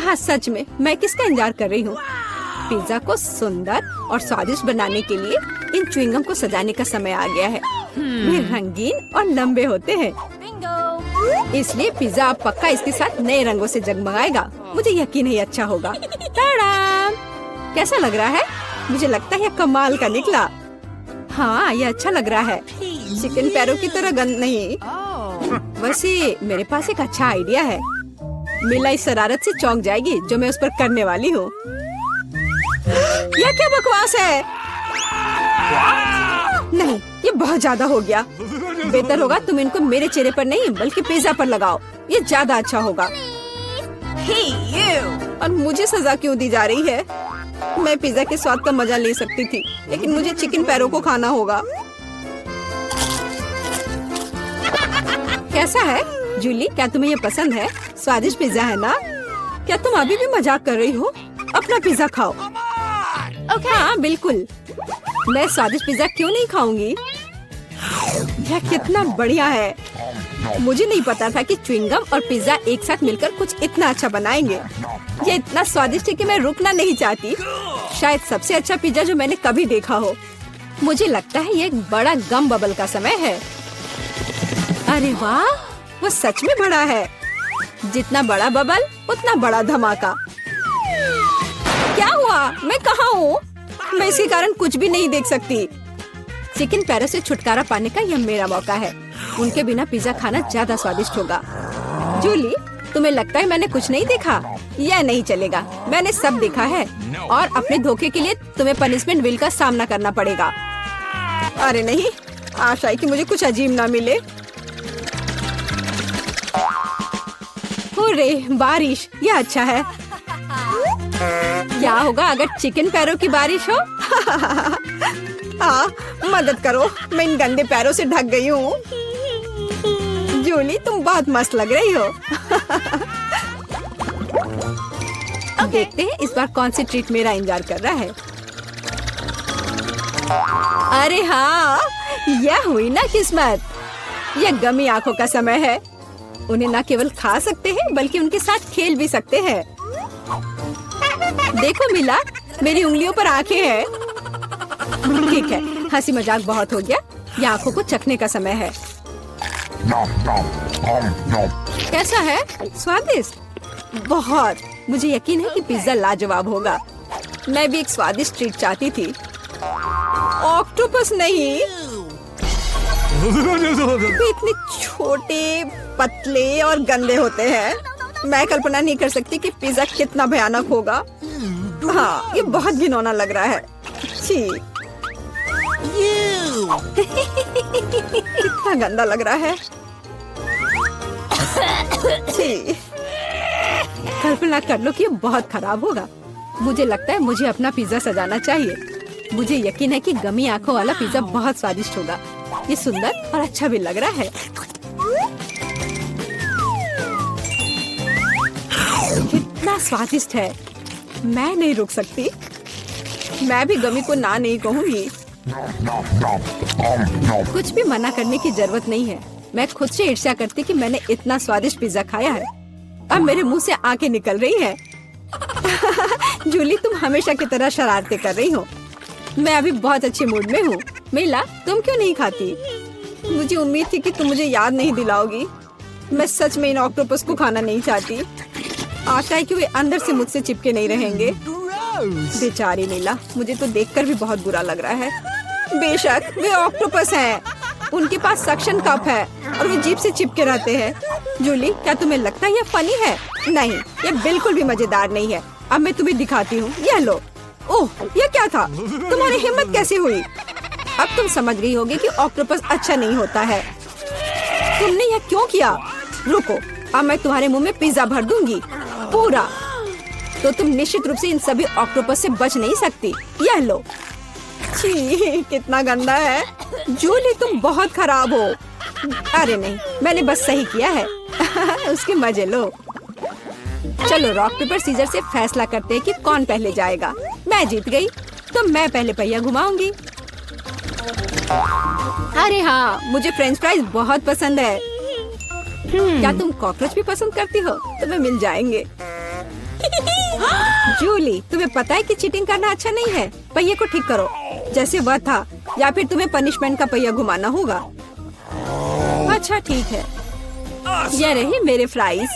हाँ सच में, मैं किसका इंतजार कर रही हूँ? पिज्जा को सुंदर और स्वादिष्ट बनाने के लिए इन च्युइंगम को सजाने का समय आ गया है। वे रंगीन और लंबे होते हैं, इसलिए पिज्जा अब पक्का इसके साथ नए रंगों से जगमगाएगा। मुझे यकीन है अच्छा होगा। टाडा! कैसा लग रहा है? मुझे लगता है यह कमाल का निकला। हाँ, यह अच्छा लग रहा है। चिकन पैरों की तरह गंद नहीं। वैसे मेरे पास एक अच्छा आइडिया है। मीला इस शरारत से चौंक जाएगी जो मैं उस पर करने वाली हूँ। यह क्या बकवास है? नहीं, ये बहुत ज्यादा हो गया। बेहतर होगा तुम इनको मेरे चेहरे पर नहीं बल्कि पिज्जा पर लगाओ। ये ज्यादा अच्छा होगा। और मुझे सजा क्यों दी जा रही है? मैं पिज्जा के स्वाद का मजा ले सकती थी, लेकिन मुझे चिकन पैरों को खाना होगा। कैसा है जूली? क्या तुम्हें ये पसंद है? स्वादिष्ट पिज्जा है ना? क्या तुम अभी भी मजाक कर रही हो? अपना पिज्जा खाओ। हाँ बिल्कुल, मैं स्वादिष्ट पिज्जा क्यों नहीं खाऊंगी? यह कितना बढ़िया है। मुझे नहीं पता था कि च्युइंगम और पिज्जा एक साथ मिलकर कुछ इतना अच्छा बनाएंगे। ये इतना स्वादिष्ट है कि मैं रुकना नहीं चाहती। शायद सबसे अच्छा पिज्जा जो मैंने कभी देखा हो। मुझे लगता है ये एक बड़ा गम बबल का समय है। अरे वाह, वो सच में बड़ा है। जितना बड़ा बबल उतना बड़ा धमाका। क्या हुआ? मैं कहाँ हूँ? मैं इसके कारण कुछ भी नहीं देख सकती। चिकन पैरों से छुटकारा पाने का यह मेरा मौका है। उनके बिना पिज्जा खाना ज्यादा स्वादिष्ट होगा। जूली, तुम्हें लगता है मैंने कुछ नहीं देखा? यह नहीं चलेगा, मैंने सब देखा है और अपने धोखे के लिए तुम्हें पनिशमेंट बिल का सामना करना पड़ेगा। अरे नहीं, आशा है कि मुझे कुछ अजीब ना मिले। हुर्रे, बारिश, यह अच्छा है। क्या होगा अगर चिकन पैरों की बारिश हो? मदद करो, मैं इन गंदे पैरों से ढक गई हूँ। जूली, तुम बहुत मस्त लग रही हो। देखते हैं इस बार कौन सी ट्रीट मेरा इंतजार कर रहा है। अरे हाँ, यह हुई ना किस्मत। यह गमी आंखों का समय है। उन्हें न केवल खा सकते हैं बल्कि उनके साथ खेल भी सकते हैं। देखो मिला, मेरी उंगलियों पर आंखें हैं। ठीक है, हंसी मजाक बहुत हो गया। ये आंखों को चखने का समय है। कैसा है? स्वादिष्ट? बहुत। मुझे यकीन है कि पिज्जा लाजवाब होगा। मैं भी एक स्वादिष्ट ट्रीट चाहती थी। ऑक्टोपस नहीं। वे इतने छोटे, पतले और गंदे होते हैं। मैं कल्पना नहीं कर सकती कि पिज्जा कितना भयानक होगा। हाँ, ये बहुत घिनौना लग रहा है। छी। कितना गंदा लग रहा है। छी। कल्पना कर लो कि ये बहुत खराब होगा। मुझे लगता है मुझे अपना पिज्जा सजाना चाहिए। मुझे यकीन है कि गमी आंखों वाला पिज्जा बहुत स्वादिष्ट होगा। ये सुंदर और अच्छा भी लग रहा है। कितना स्वादिष्ट है। मैं नहीं रुक सकती। मैं भी गमी को ना नहीं कहूँगी। कुछ भी मना करने की जरूरत नहीं है। मैं खुद से ईर्ष्या करती कि मैंने इतना स्वादिष्ट पिज्जा खाया है। अब मेरे मुंह से आंखें निकल रही है। जूली, तुम हमेशा की तरह शरारतें कर रही हो। मैं अभी बहुत अच्छे मूड में हूँ। मिला, तुम क्यों नहीं खाती? मुझे उम्मीद थी कि तुम मुझे याद नहीं दिलाओगी। मैं सच में इन ऑक्टोपस को खाना नहीं चाहती। आशा है कि वे अंदर से मुझसे चिपके नहीं रहेंगे। बेचारी मिला, मुझे तो देखकर भी बहुत बुरा लग रहा है। बेशक वे ऑक्टोपस हैं। उनके पास सक्शन कप है और वे जीभ से चिपके रहते हैं। जूली, क्या तुम्हें लगता है यह फनी है? नहीं, यह बिल्कुल भी मजेदार नहीं है। अब मैं तुम्हें दिखाती हूँ। यह लो। ओह, यह क्या था? तुम्हारी हिम्मत कैसे हुई? अब तुम समझ गई होगी कि ऑक्टोपस अच्छा नहीं होता है। तुमने यह क्यों किया? रुको, अब मैं तुम्हारे मुंह में पिज्जा भर दूंगी, पूरा। तो तुम निश्चित रूप से इन सभी ऑक्टोपस से बच नहीं सकती। यह लो। छी, कितना गंदा है। जूली, तुम बहुत खराब हो। अरे नहीं, मैंने बस सही किया है। उसके मजे लो। चलो रॉक पेपर सीजर से फैसला करते हैं कि कौन पहले जाएगा। मैं जीत गई, तो मैं पहले पहिया घुमाऊंगी। अरे हाँ, मुझे फ्रेंच फ्राइज बहुत पसंद है। क्या तुम कॉकरोच भी पसंद करती हो? तुम्हें मिल जाएंगे। जूली, तुम्हें पता है कि चीटिंग करना अच्छा नहीं है। पहिए को ठीक करो जैसे वह था, या फिर तुम्हें पनिशमेंट का पहिया घुमाना होगा। अच्छा ठीक है। ये रही मेरे फ्राइज।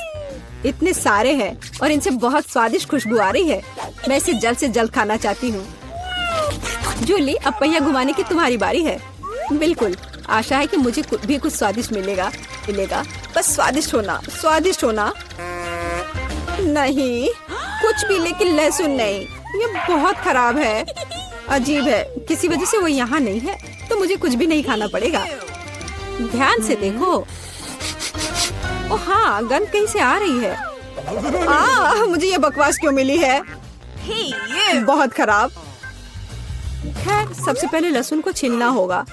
इतने सारे हैं और इनसे बहुत स्वादिष्ट खुशबू आ रही है। मैं इसे जल्द से जल्द खाना चाहती हूँ। जूली, अब पहिया घुमाने की तुम्हारी बारी है। बिल्कुल, आशा है कि मुझे भी कुछ स्वादिष्ट मिलेगा। बस स्वादिष्ट होना, स्वादिष्ट होना। नहीं, कुछ भी, लेकिन लहसुन नहीं। ये बहुत खराब है। अजीब है, किसी वजह से वो यहाँ नहीं है, तो मुझे कुछ भी नहीं खाना पड़ेगा। ध्यान से देखो। ओ हाँ, गंध कहीं से आ रही है। मुझे ये बकवास क्यों मिली है? बहुत खराब। खैर, सबसे पहले लहसुन को छीलना होगा।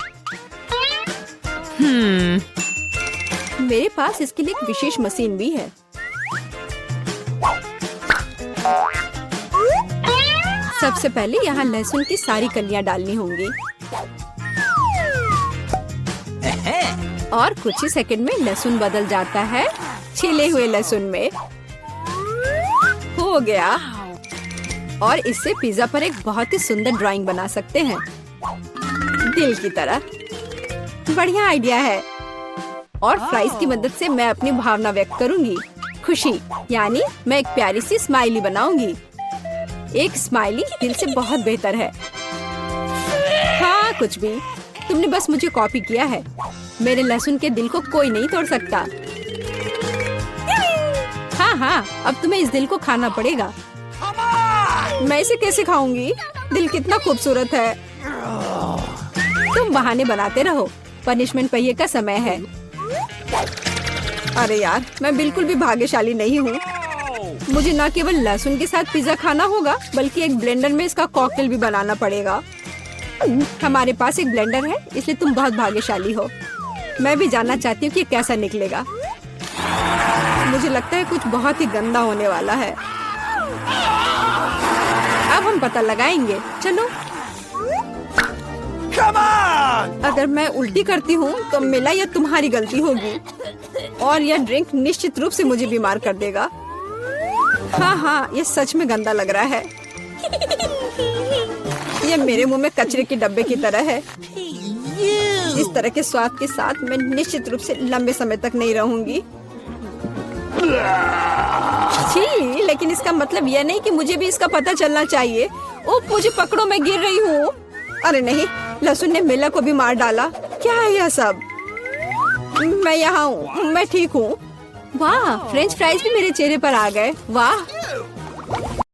मेरे पास इसके लिए एक विशेष मशीन भी है। सबसे पहले यहाँ लहसुन की सारी कलियां डालनी होंगी और कुछ ही सेकंड में लहसुन बदल जाता है छिले हुए लहसुन में। हो गया। और इससे पिज्जा पर एक बहुत ही सुंदर ड्राइंग बना सकते हैं, दिल की तरह। बढ़िया आइडिया है। और फ्राइज की मदद से मैं अपनी भावना व्यक्त करूंगी। खुशी, यानी मैं एक प्यारी सी स्माइली बनाऊंगी। एक स्माइली दिल से बहुत बेहतर है। हाँ, कुछ भी, तुमने बस मुझे कॉपी किया है। मेरे लहसुन के दिल को कोई नहीं तोड़ सकता। हाँ हाँ, अब तुम्हें इस दिल को खाना पड़ेगा। मैं इसे कैसे खाऊंगी? दिल कितना खूबसूरत है। तुम बहाने बनाते रहो, पनिशमेंट पहिए का समय है। अरे यार, मैं बिल्कुल भी भाग्यशाली नहीं हूँ। मुझे न केवल लहसुन के साथ पिज्जा खाना होगा, बल्कि एक ब्लेंडर में इसका कॉकटेल भी बनाना पड़ेगा। हमारे पास एक ब्लेंडर है, इसलिए तुम बहुत भाग्यशाली हो। मैं भी जानना चाहती हूँ कि कैसा निकलेगा। मुझे लगता है कुछ बहुत ही गंदा होने वाला है। अब हम पता लगाएंगे। चलो। Come on! अगर मैं उल्टी करती हूँ तो मेरा या तुम्हारी गलती होगी, और यह ड्रिंक निश्चित रूप से मुझे बीमार कर देगा। हाँ हाँ, ये सच में गंदा लग रहा है। ये मेरे मुंह में कचरे के डब्बे की तरह है। इस तरह के स्वाद के साथ मैं निश्चित रूप से लंबे समय तक नहीं रहूंगी। छी, लेकिन इसका मतलब यह नहीं कि मुझे भी इसका पता चलना चाहिए। ओह, मुझे पकड़ो, मैं गिर रही हूँ। अरे नहीं, लहसुन ने मिला को भी मार डाला। क्या है यह सब? मैं यहाँ हूँ, मैं ठीक हूँ। वाह, फ्रेंच फ्राइज भी मेरे चेहरे पर आ गए। वाह।